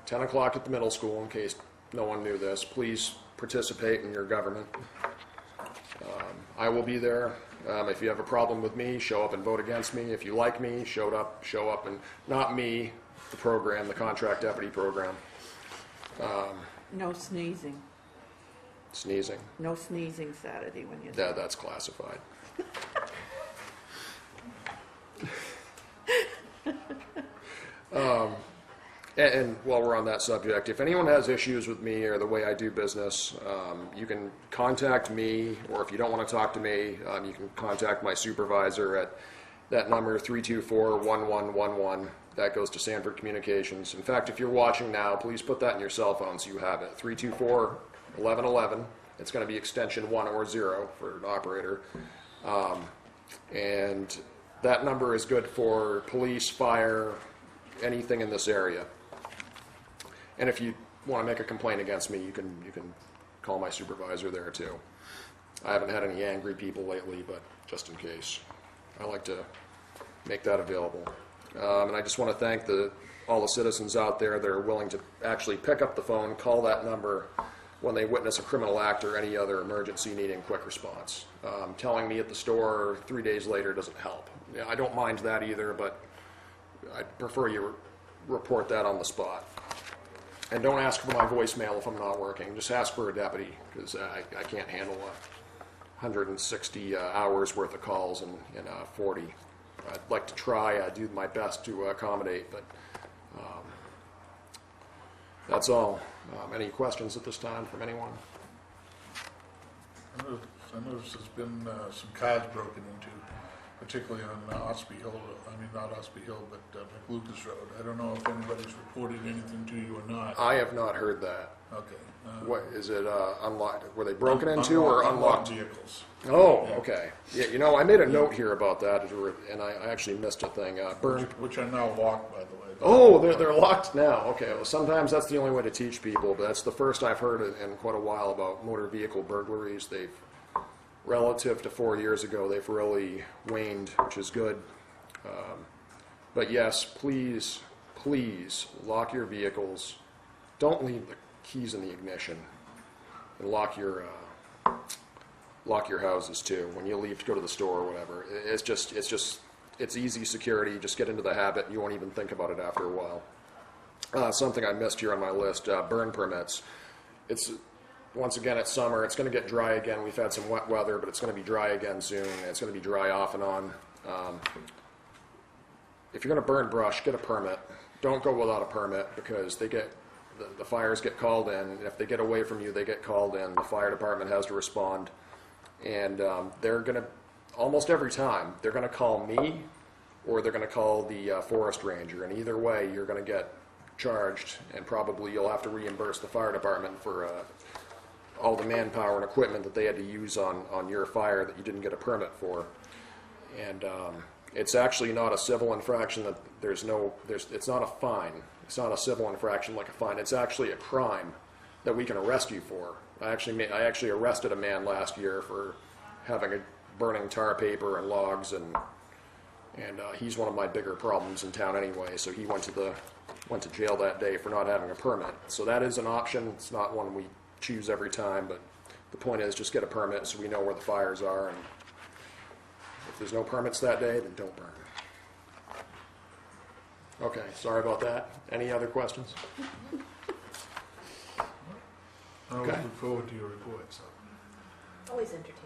10 o'clock at the middle school, in case no one knew this. Please participate in your government. I will be there. If you have a problem with me, show up and vote against me. If you like me, show up and not me, the program, the contract deputy program. No sneezing. Sneezing. No sneezing Saturday when you're there. That's classified. And while we're on that subject, if anyone has issues with me or the way I do business, you can contact me, or if you don't want to talk to me, you can contact my supervisor at that number, 324-1111. That goes to Sanford Communications. In fact, if you're watching now, please put that in your cell phone so you have it. 324-1111. It's going to be extension 1 or 0 for an operator. And that number is good for police, fire, anything in this area. And if you want to make a complaint against me, you can call my supervisor there too. I haven't had any angry people lately, but just in case, I like to make that available. And I just want to thank all the citizens out there that are willing to actually pick up the phone, call that number when they witness a criminal act or any other emergency needing quick response. Telling me at the store 3 days later doesn't help. I don't mind that either, but I prefer you report that on the spot. And don't ask for my voicemail if I'm not working. Just ask for a deputy, because I can't handle 160 hours worth of calls in 40. I'd like to try, do my best to accommodate, but that's all. Any questions at this time from anyone? I noticed there's been some cars broken into, particularly on Ospey Hill, not Ospey Hill, but McLucas Road. I don't know if anybody's reported anything to you or not. I have not heard that. Okay. What is it? Unlocked? Were they broken into or unlocked? Vehicles. Oh, Yeah. okay. Yeah, I made a note here about that, and I actually missed a thing. Which are now locked, by the way. Oh, they're locked now. Okay. Well, sometimes that's the only way to teach people, but that's the first I've heard in quite a while about motor vehicle burglaries. Relative to 4 years ago, they've really waned, which is good. But yes, please lock your vehicles. Don't leave the keys in the ignition, and lock your houses too when you leave to go to the store or whatever. It's easy security. Just get into the habit. You won't even think about it after a while. Something I missed here on my list: burn permits. Once again, it's summer. It's going to get dry again. We've had some wet weather, but it's going to be dry again soon. It's going to be dry off and on. If you're going to burn brush, get a permit. Don't go without a permit, because the fires get called in. And if they get away from you, they get called in. The fire department has to respond. And they're going to, almost every time, they're going to call me, or they're going to call the forest ranger. And either way, you're going to get charged, and probably you'll have to reimburse the fire department for all the manpower and equipment that they had to use on your fire that you didn't get a permit for. And it's actually not a civil infraction. That it's not a fine. It's not a civil infraction like a fine. It's actually a crime that we can arrest you for. I actually arrested a man last year for burning tar paper and logs, and he's one of my bigger problems in town anyway. So he went to jail that day for not having a permit. So that is an option. It's not one we choose every time, but the point is just get a permit so we know where the fires are, and if there's no permits that day, then don't burn. Okay, sorry about that. Any other questions? I always look forward to your reports. Always entertaining.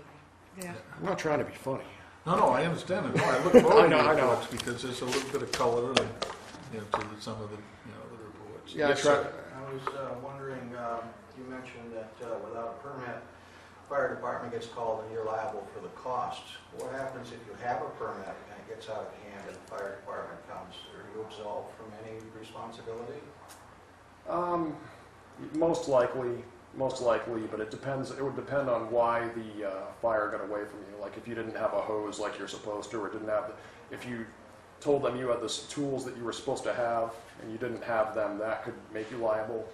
Yeah. I'm not trying to be funny. No, I understand it. No, I look forward to I your know. reports because there's a little bit of color and, to some of the, the reports. Yeah, Yes, sir. I was wondering, you mentioned that without a permit, fire department gets called and you're liable for the cost. What happens if you have a permit and it gets out of hand and the fire department comes? Are you absolved from any responsibility? Most likely, but it depends. It would depend on why the fire got away from you. Like if you didn't have a hose like you're supposed to, or didn't have, if you told them you had the tools that you were supposed to have and you didn't have them, that could make you liable.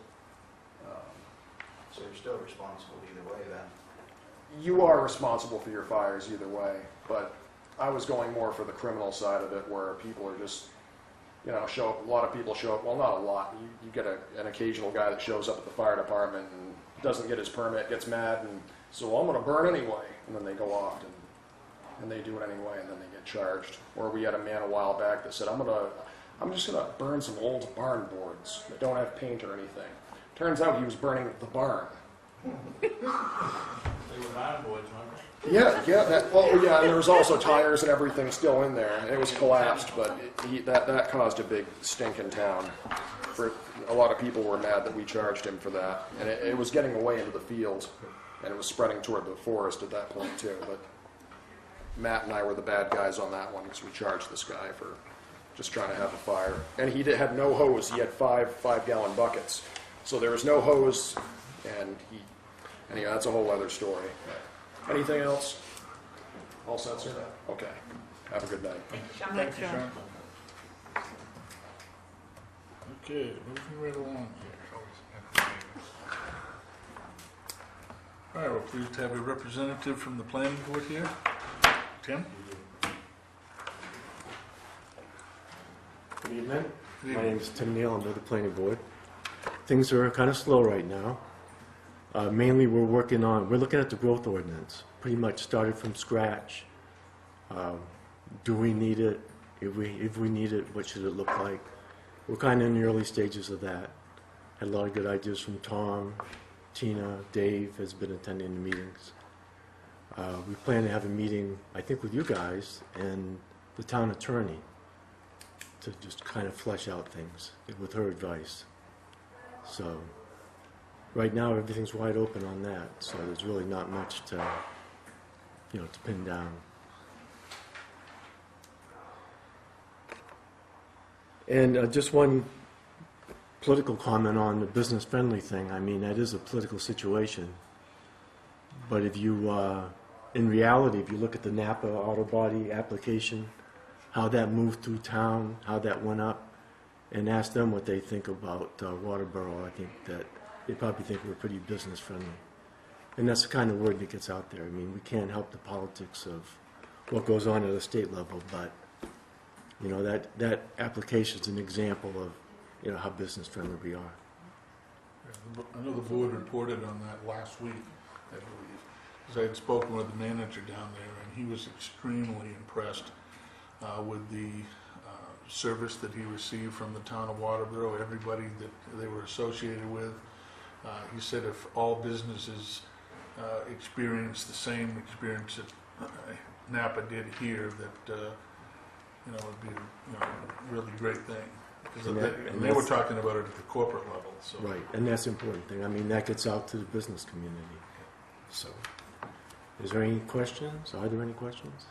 So you're still responsible either way then? You are responsible for your fires either way, but I was going more for the criminal side of it, where people are just, show up. A lot of people show up. Well, not a lot. You get an occasional guy that shows up at the fire department and doesn't get his permit, gets mad, and so I'm going to burn anyway. And then they go off and they do it anyway, and then they get charged. Or we had a man a while back that said, I'm just going to burn some old barn boards that don't have paint or anything. Turns out he was burning the barn. They were barn boards, weren't they? Yeah, and there was also tires and everything still in there. It was collapsed, but that caused a big stink in town. A lot of people were mad that we charged him for that, and it was getting away into the field, and it was spreading toward the forest at that point too. But Matt and I were the bad guys on that one because we charged this guy for just trying to have a fire, and he had no hose. He had five-gallon buckets, so there was no hose, and anyway, that's a whole other story. Anything else? All set, sir? Okay. Have a good night. Thank you, Sean. Okay, moving right along here. All right, we're pleased to have a representative from the planning board here. Tim? Good evening. Good My evening. name is Tim Neal. I'm with the planning board. Things are kind of slow right now. Mainly we're looking at the growth ordinance. Pretty much started from scratch. Do we need it? If we need it, what should it look like? We're kind of in the early stages of that. Had a lot of good ideas from Tom, Tina, Dave has been attending the meetings. We plan to have a meeting, I think, with you guys and the town attorney to just kind of flesh out things with her advice. So right now everything's wide open on that, so there's really not much to pin down. And just one political comment on the business-friendly thing. I mean, that is a political situation. But if you, in reality, if you look at the Napa auto body application, how that moved through town, how that went up, and ask them what they think about Waterboro, I think that they probably think we're pretty business-friendly. And that's the kind of word that gets out there. I mean, we can't help the politics of what goes on at a state level, but that application is an example of how business-friendly we are. I know the board reported on that last week, I believe, because I had spoken with the manager down there, and he was extremely impressed with the service that he received from the town of Waterboro, everybody that they were associated with. He said if all businesses experienced the same experience that Napa did here, that it would be a really great thing. Because they were talking about it at the corporate level. So. Right, and that's the important thing. I mean, that gets out to the business community. So, is there any questions? Are there any questions?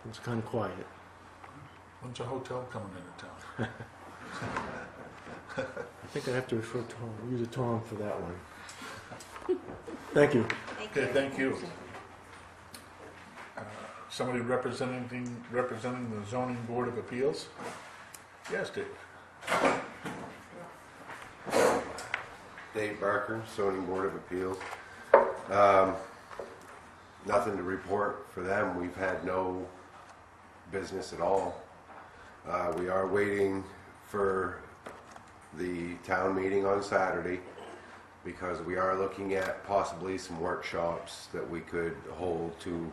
It's kind of quiet. When's a hotel coming into town? I think I have to refer to you to Tom for that one. Thank you. Okay, thank you. Somebody representing the zoning board of appeals? Yes, Dave. Dave Barker, zoning board of appeals. Nothing to report for them. We've had no business at all. We are waiting for the town meeting on Saturday because we are looking at possibly some workshops that we could hold to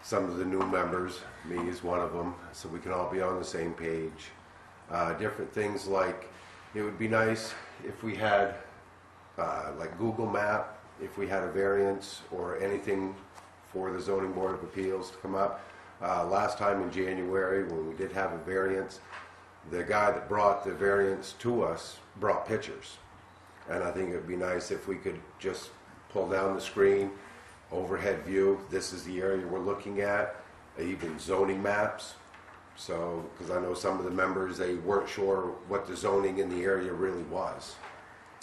some of the new members, me is one of them, so we can all be on the same page. Different things like, it would be nice if we had like Google Map, if we had a variance or anything for the zoning board of appeals to come up. Last time in January when we did have a variance, the guy that brought the variance to us brought pictures. And I think it'd be nice if we could just pull down the screen, overhead view, this is the area we're looking at, even zoning maps. So, because I know some of the members, they weren't sure what the zoning in the area really was,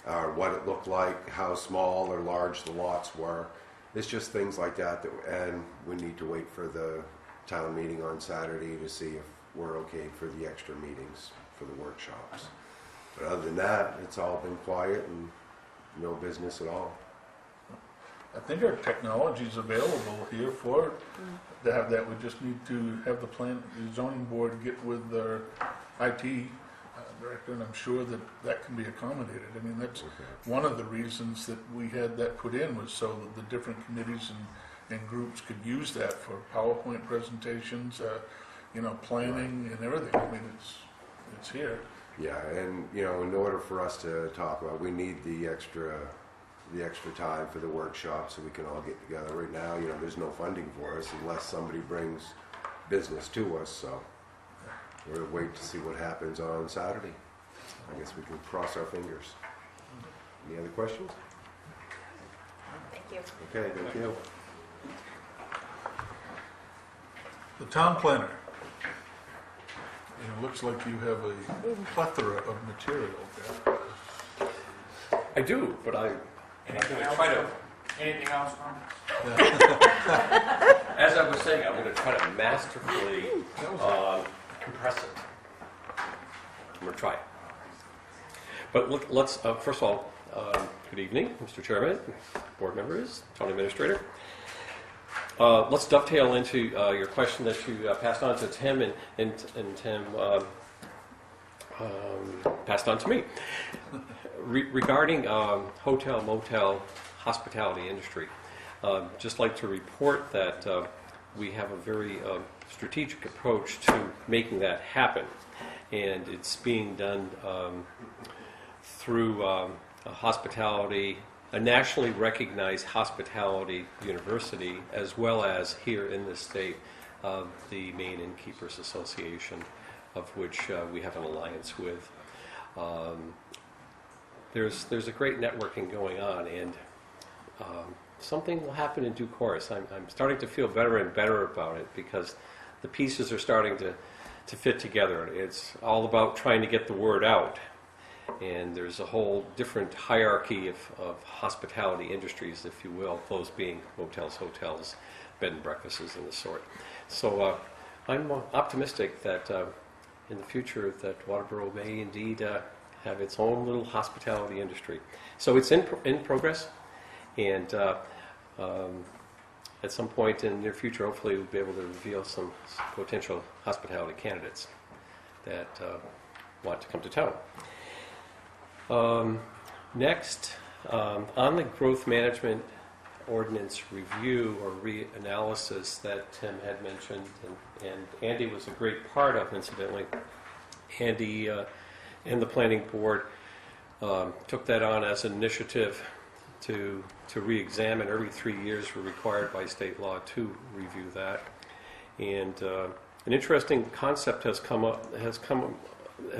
or what it looked like, how small or large the lots were. It's just things like that, and we need to wait for the town meeting on Saturday to see if we're okay for the extra meetings for the workshops. But other than that, it's all been quiet and no business at all. I think our technology is available here for to have that. We just need to have the zoning board get with their IT director, and I'm sure that that can be accommodated. I mean, that's one of the reasons that we had that put in, was so that the different committees and groups could use that for PowerPoint presentations, planning and everything. I mean, it's here. Yeah, and in order for us to talk about, we need the extra time for the workshop so we can all get together. Right now, there's no funding for us unless somebody brings business to us, so we'll wait to see what happens on Saturday. I guess we can cross our fingers. Any other questions? Thank you. Okay, thank you. The town planner. It looks like you have a plethora of material there. I do, but I'm going to try to, Anything else, Tom? as I was saying, I'm going to try to masterfully compress it. I'm going to try it. But let's, first of all, good evening, Mr. Chairman, board members, town administrator. Let's dovetail into your question that you passed on to Tim, and Tim passed on to me. Regarding hotel, motel, hospitality industry, just like to report that we have a very strategic approach to making that happen, and it's being done through a nationally recognized hospitality university, as well as here in the state, the Maine Innkeepers Association, of which we have an alliance with. There's a great networking going on, and something will happen in due course. I'm starting to feel better and better about it, because the pieces are starting to fit together. It's all about trying to get the word out. And there's a whole different hierarchy of hospitality industries, if you will, those being motels, hotels, bed and breakfasts, and the sort. So I'm optimistic that in the future that Waterboro may indeed have its own little hospitality industry. So it's in progress, and at some point in the near future, hopefully we'll be able to reveal some potential hospitality candidates that want to come to town. Next, on the growth management ordinance review or reanalysis that Tim had mentioned, and Andy was a great part of, incidentally. Andy and the planning board took that on as an initiative to re-examine. Every 3 years we're required by state law to review that. And an interesting concept has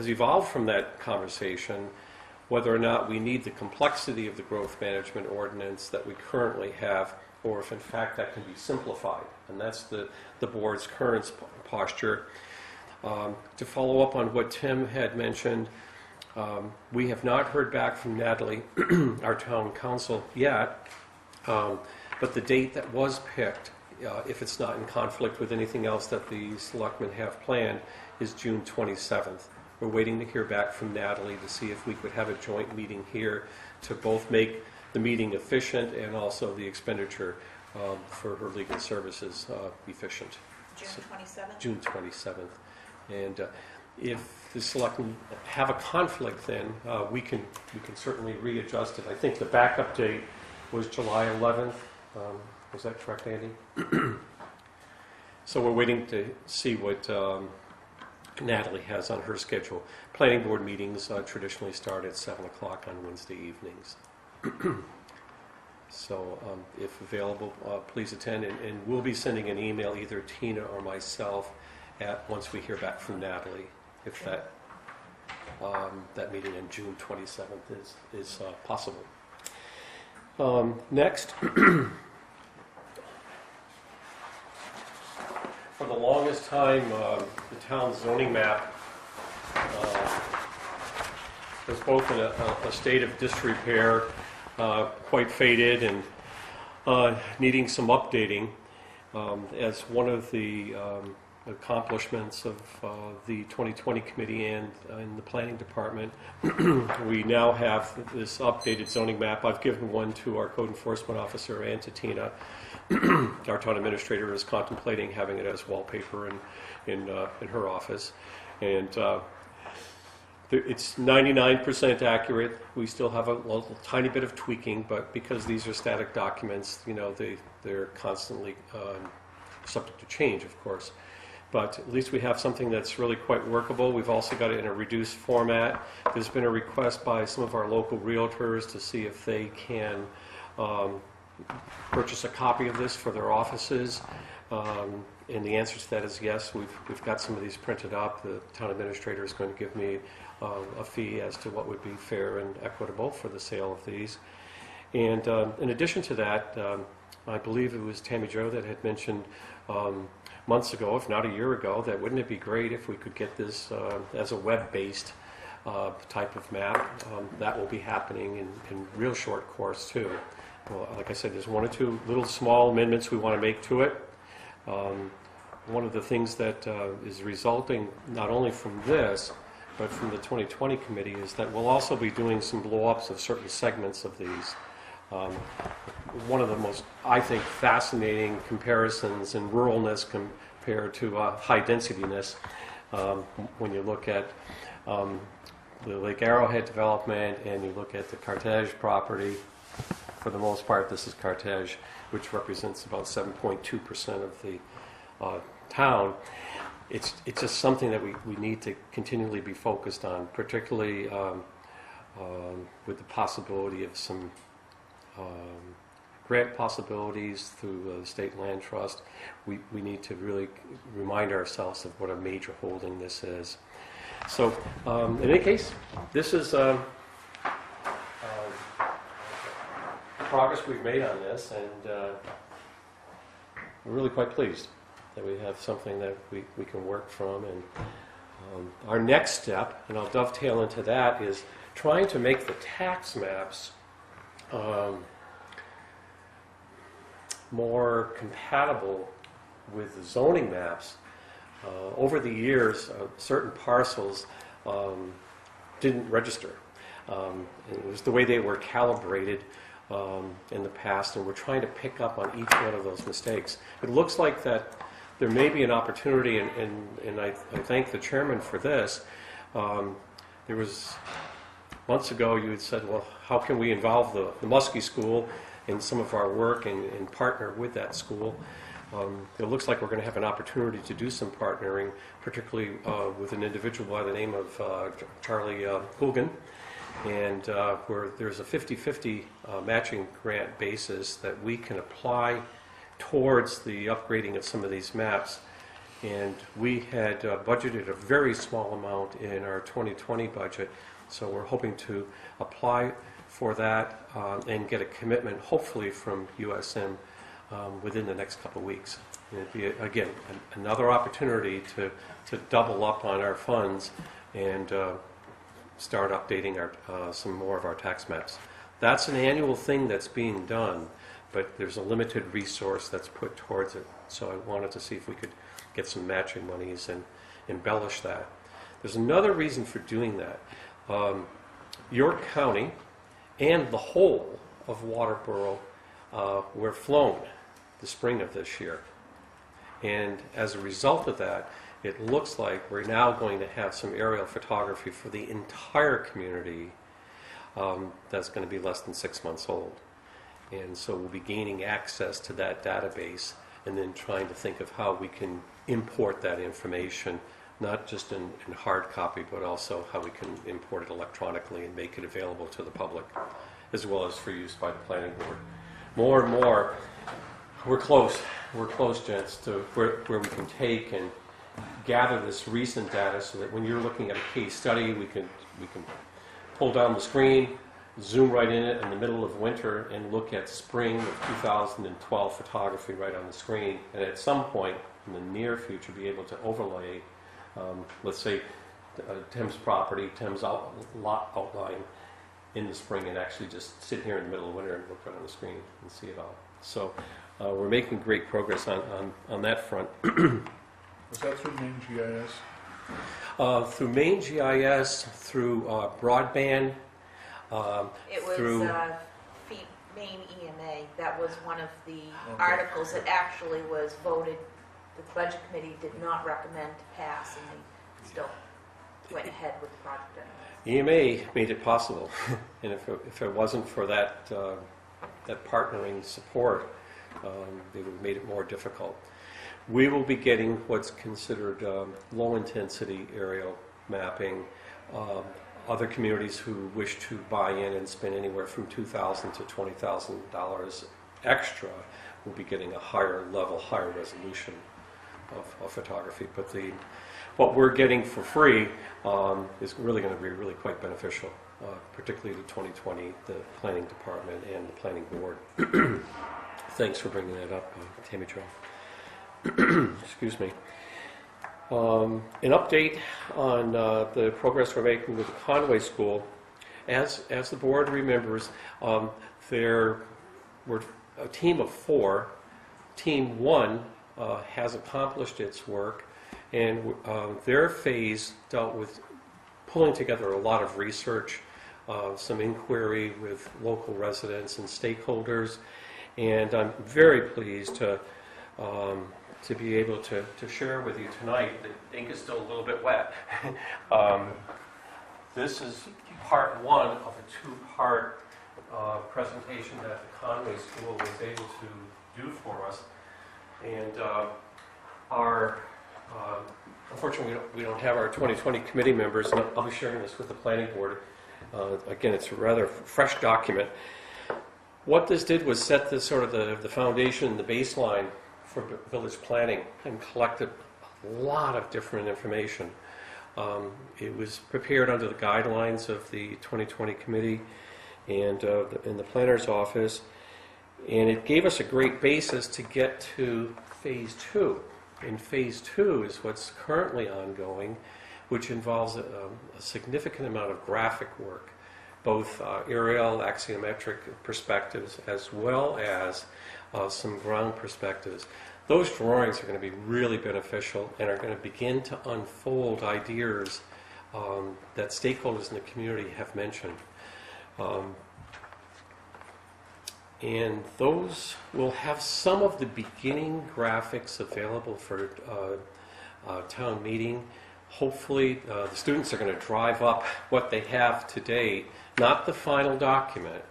evolved from that conversation, whether or not we need the complexity of the growth management ordinance that we currently have, or if in fact that can be simplified. And that's the board's current posture. To follow up on what Tim had mentioned, we have not heard back from Natalie, our town council, yet, but the date that was picked, if it's not in conflict with anything else that the selectmen have planned, is June 27th. We're waiting to hear back from Natalie to see if we could have a joint meeting here to both make the meeting efficient and also the expenditure for her legal services efficient. June 27th? June 27th. And if the selectmen have a conflict, then we can certainly readjust it. I think the backup date was July 11th. Was that correct, Andy? So we're waiting to see what Natalie has on her schedule. Planning board meetings traditionally start at 7 o'clock on Wednesday evenings. So if available, please attend, and we'll be sending an email, either Tina or myself, once we hear back from Natalie, if that that meeting on June 27th is possible. Next, for the longest time, the town zoning map was both in a state of disrepair, quite faded, and needing some updating. As one of the accomplishments of the 2020 committee and in the planning department, we now have this updated zoning map. I've given one to our code enforcement officer and to Tina. Our town administrator is contemplating having it as wallpaper in her office, and it's 99% accurate. We still have a little tiny bit of tweaking, but because these are static documents, you know, they're constantly subject to change, of course. But at least we have something that's really quite workable. We've also got it in a reduced format. There's been a request by some of our local realtors to see if they can purchase a copy of this for their offices. And the answer to that is yes. We've got some of these printed up. The town administrator is going to give me a fee as to what would be fair and equitable for the sale of these. And in addition to that, I believe it was Tammy Jo that had mentioned months ago, if not a year ago, that wouldn't it be great if we could get this as a web-based type of map. That will be happening in real short course too. Well, like I said, there's one or two little small amendments we want to make to it. One of the things that is resulting not only from this, but from the 2020 committee, is that we'll also be doing some blow-ups of certain segments of these. One of the most, I think, fascinating comparisons in ruralness compared to high densityness, when you look at the Lake Arrowhead development and you look at the Carthage property. For the most part, this is Carthage, which represents about 7.2% of the town. It's just something that we need to continually be focused on, particularly with the possibility of some grant possibilities through the State Land Trust. We need to really remind ourselves of what a major holding this is. So, in any case, this is progress we've made on this, and we're really quite pleased that we have something that we can work from. And our next step, and I'll dovetail into that, is trying to make the tax maps more compatible with the zoning maps. Over the years, certain parcels didn't register. It was the way they were calibrated in the past, and we're trying to pick up on each one of those mistakes. It looks like that there may be an opportunity, and I thank the chairman for this. There was, months ago, you had said, well, how can we involve the Muskie School in some of our work and partner with that school? It looks like we're going to have an opportunity to do some partnering, particularly with an individual by the name of Charlie Coogan, and where there's a 50-50 matching grant basis that we can apply towards the upgrading of some of these maps. And we had budgeted a very small amount in our 2020 budget, so we're hoping to apply for that and get a commitment, hopefully from USM, within the next couple of weeks. And it'd be, again, another opportunity to double up on our funds and start updating some more of our tax maps. That's an annual thing that's being done, but there's a limited resource that's put towards it. So I wanted to see if we could get some matching monies and embellish that. There's another reason for doing that. York County and the whole of Waterboro were flown the spring of this year. And as a result of that, it looks like we're now going to have some aerial photography for the entire community that's going to be less than 6 months old. And so we'll be gaining access to that database and then trying to think of how we can import that information, not just in hard copy, but also how we can import it electronically and make it available to the public, as well as for use by the planning board. More and more, we're close, gents, to where we can take gather this recent data so that when you're looking at a case study, we can pull down the screen, zoom right in it in the middle of winter, and look at spring of 2012 photography right on the screen. And at some point in the near future, be able to overlay, let's say, Tim's property, Tim's lot outline in the spring, and actually just sit here in the middle of winter and look right on the screen and see it all. So we're making great progress on that front. Was that through Maine GIS? Through Maine GIS, through broadband, It was through Maine EMA. That was one of the articles that actually was voted. The budget committee did not recommend to pass, and they still went ahead with the project anyway. EMA made it possible, and if it wasn't for that partnering support, they would have made it more difficult. We will be getting what's considered low-intensity aerial mapping. Other communities who wish to buy in and spend anywhere from $2,000 to $20,000 extra will be getting a higher level, higher resolution of photography. But what we're getting for free is really going to be really quite beneficial, particularly to 2020, the planning department and the planning board. Thanks for bringing that up, Tammy Jo. Excuse me. An update on the progress we're making with the Conway School. As the board remembers, there were a team of 4. Team 1 has accomplished its work, and their phase dealt with pulling together a lot of research, some inquiry with local residents and stakeholders, and I'm very pleased to be able to share with you tonight. The ink is still a little bit wet. This is part 1 of a 2-part presentation that the Conway School was able to do for us. And unfortunately, we don't have our 2020 committee members, and I'll be sharing this with the planning board. Again, it's a rather fresh document. What this did was set the foundation, the baseline for village planning, and collected a lot of different information. It was prepared under the guidelines of the 2020 committee and in the planner's office, and it gave us a great basis to get to phase 2. And phase 2 is what's currently ongoing, which involves a significant amount of graphic work, both aerial, axiometric perspectives, as well as some ground perspectives. Those drawings are going to be really beneficial and are going to begin to unfold ideas that stakeholders in the community have mentioned. And those will have some of the beginning graphics available for town meeting. Hopefully, the students are going to drive up what they have today, not the final document,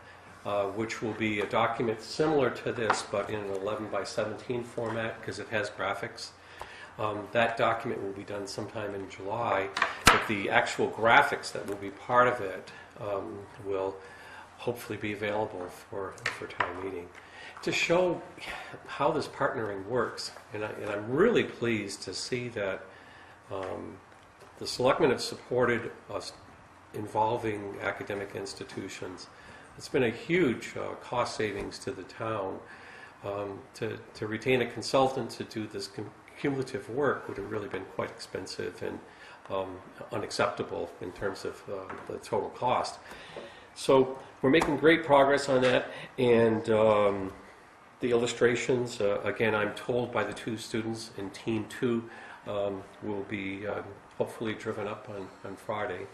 which will be a document similar to this, but in an 11 by 17 format because it has graphics. That document will be done sometime in July, but the actual graphics that will be part of it will hopefully be available for town meeting to show how this partnering works. And I'm really pleased to see that the selectmen have supported us involving academic institutions. It's been a huge cost savings to the town. To retain a consultant to do this cumulative work would have really been quite expensive and unacceptable in terms of the total cost. So we're making great progress on that, and the illustrations, again, I'm told by the 2 students in Team 2 will be hopefully driven up on Friday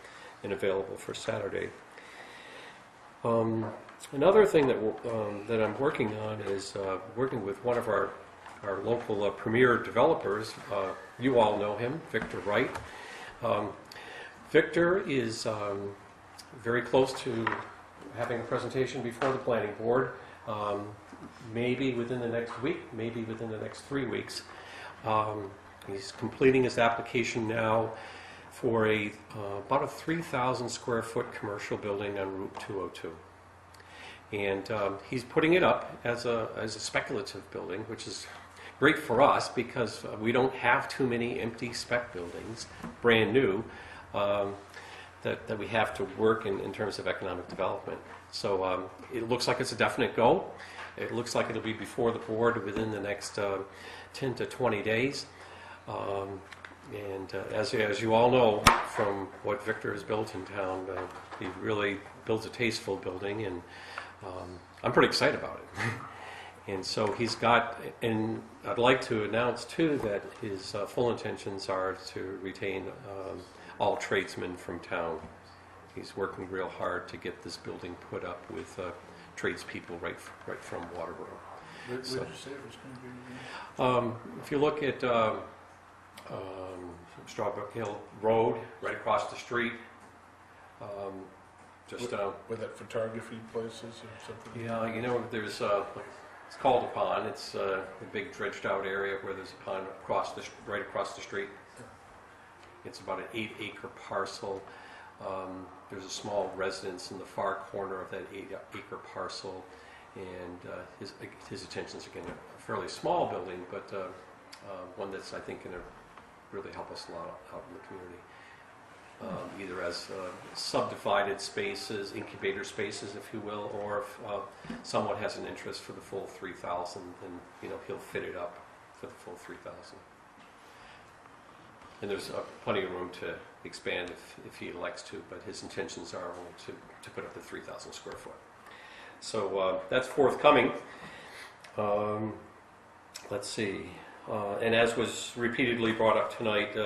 and available for Saturday. Another thing that I'm working on is working with one of our local premier developers. You all know him, Victor Wright. Victor is very close to having a presentation before the planning board, maybe within the next week, maybe within the next 3 weeks. He's completing his application now for about a 3,000 square foot commercial building on Route 202. And he's putting it up as a speculative building, which is great for us because we don't have too many empty spec buildings, brand new, that we have to work in terms of economic development. So it looks like it's a definite go. It looks like it'll be before the board within the next 10 to 20 days. As you all know from what Victor has built in town, he really builds a tasteful building, and I'm pretty excited about it. And so he's got, and I'd like to announce too that his full intentions are to retain all tradesmen from town. He's working real hard to get this building put up with tradespeople right from Waterboro. Where did you say it was going to be? If you look at Strawbrook Hill Road, right across the street, Where that photography place is or something? yeah, you know, there's it's called a pond. It's a big dredged out area where there's a pond right across the street. It's about an 8-acre parcel. There's a small residence in the far corner of that 8-acre parcel, and his intentions, again, a fairly small building, but one that's, I think, going to really help us a lot out in the community. Either as subdivided spaces, incubator spaces, if you will, or if someone has an interest for the full 3,000, then he'll fit it up for the full 3,000. And there's plenty of room to expand if he elects to, but his intentions are to put up the 3,000 square foot. So that's forthcoming. Let's see. And as was repeatedly brought up tonight,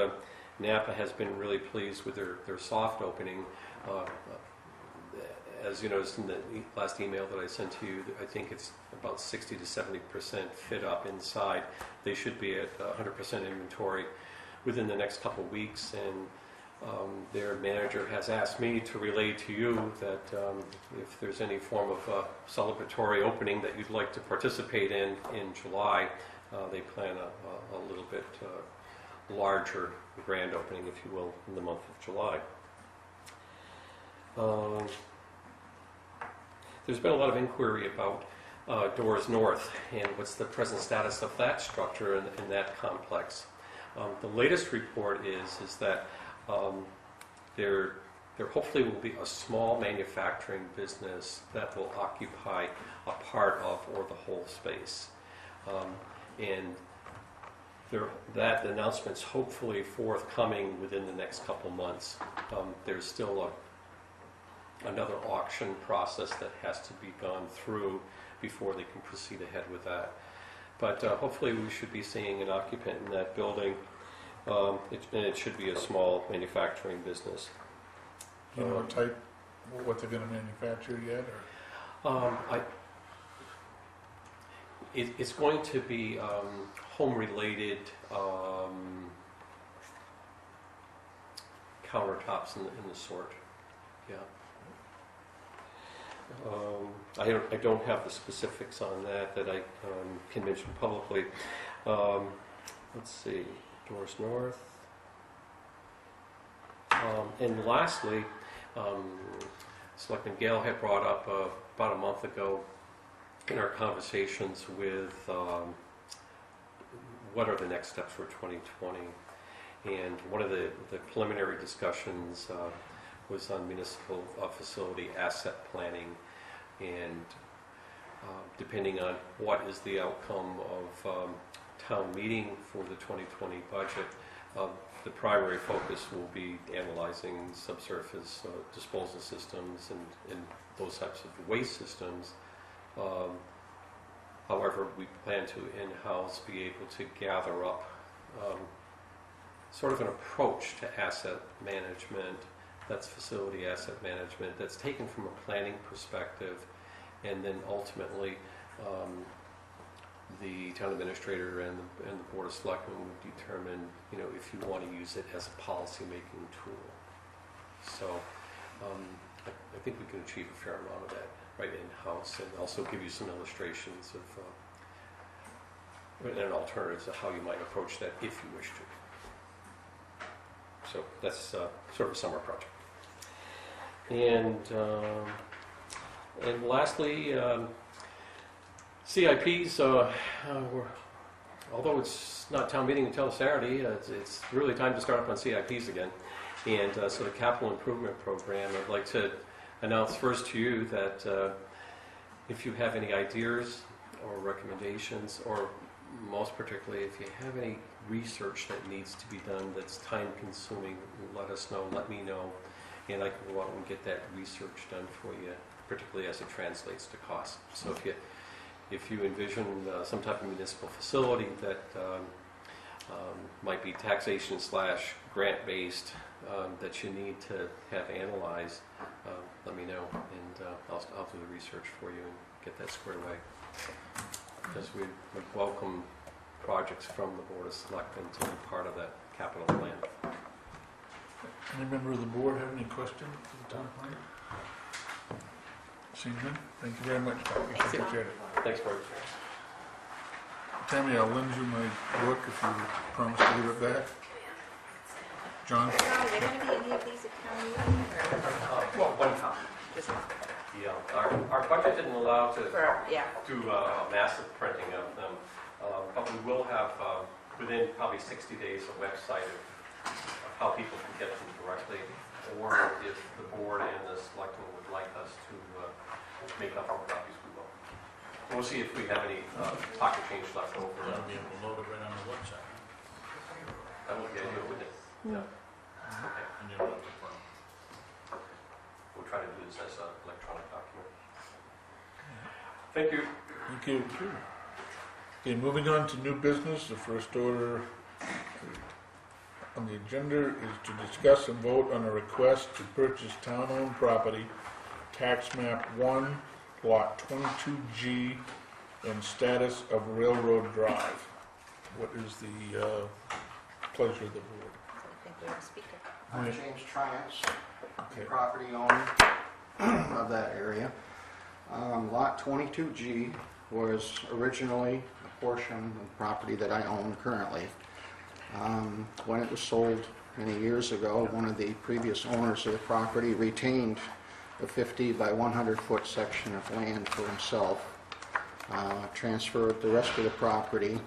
Napa has been really pleased with their soft opening. As you noticed in the last email that I sent to you, I think it's about 60 to 70% fit up inside. They should be at 100% inventory within the next couple of weeks, and their manager has asked me to relay to you that if there's any form of celebratory opening that you'd like to participate in July, they plan a little bit larger grand opening, if you will, in the month of July. There's been a lot of inquiry about Doors North and what's the present status of that structure in that complex. The latest report is that there hopefully will be a small manufacturing business that will occupy a part of or the whole space. And that announcement's hopefully forthcoming within the next couple months. There's still another auction process that has to be gone through before they can proceed ahead with that. But hopefully we should be seeing an occupant in that building, and it should be a small manufacturing business. Do you know what they're going to manufacture yet? Or? It's going to be home-related countertops in the sort. Yeah. I don't have the specifics on that I can mention publicly. Let's see, Doors North. And lastly, Selectman Gale had brought up about a month ago in our conversations with what are the next steps for 2020. And one of the preliminary discussions was on municipal facility asset planning, and depending on what is the outcome of town meeting for the 2020 budget, the primary focus will be analyzing subsurface disposal systems and those types of waste systems. However, we plan to in-house be able to gather up sort of an approach to asset management, that's facility asset management, that's taken from a planning perspective, and then ultimately the town administrator and the board of selectmen would determine, if you want to use it as a policy-making tool. So I think we can achieve a fair amount of that right in-house, and also give you some illustrations of and alternatives of how you might approach that if you wish to. So that's sort of a summer project. And lastly, CIPs, although it's not town meeting until Saturday, it's really time to start up on CIPs again. And so the capital improvement program, I'd like to announce first to you that if you have any ideas or recommendations, or most particularly if you have any research that needs to be done that's time consuming, let us know, let me know, and I can go out and get that research done for you, particularly as it translates to cost. So if you envision some type of municipal facility that might be taxation / grant based that you need to have analyzed, let me know, and I'll do the research for you and get that squared away. Because we welcome projects from the Board of Selectmen to be part of that capital plan. Any member of the board have any questions for the town planner? Seeing none, thank you very much, Bob. We Thanks, Bob. appreciate it. Thanks, Bert. Tammy, I'll lend you my book if you promise to give it back. John? Are there going to be any of these at town meeting, or Well, one copy. just one? Yeah, our budget didn't allow to Yeah. do a massive printing of them, but we will have, within probably 60 days, a website of how people can get them directly, or if the board and the selectmen would like us to make up more copies, we will. We'll see if we have any pocket change left over. That'll be able to load it right on the website. That would be ideal, wouldn't it? Yeah. Okay. And you don't have to print. We'll try to do this as an electronic document. Thank you. Thank you. Okay, moving on to new business. The first order on the agenda is to discuss and vote on a request to purchase town-owned property, tax map 1, lot 22G, and status of Railroad Drive. What is the pleasure of the board? I think we have a speaker. I'm James Triance, Okay. property owner of that area. Lot 22G was originally a portion of the property that I own currently. When it was sold many years ago, one of the previous owners of the property retained a 50 by 100 foot section of land for himself, transferred the rest of the property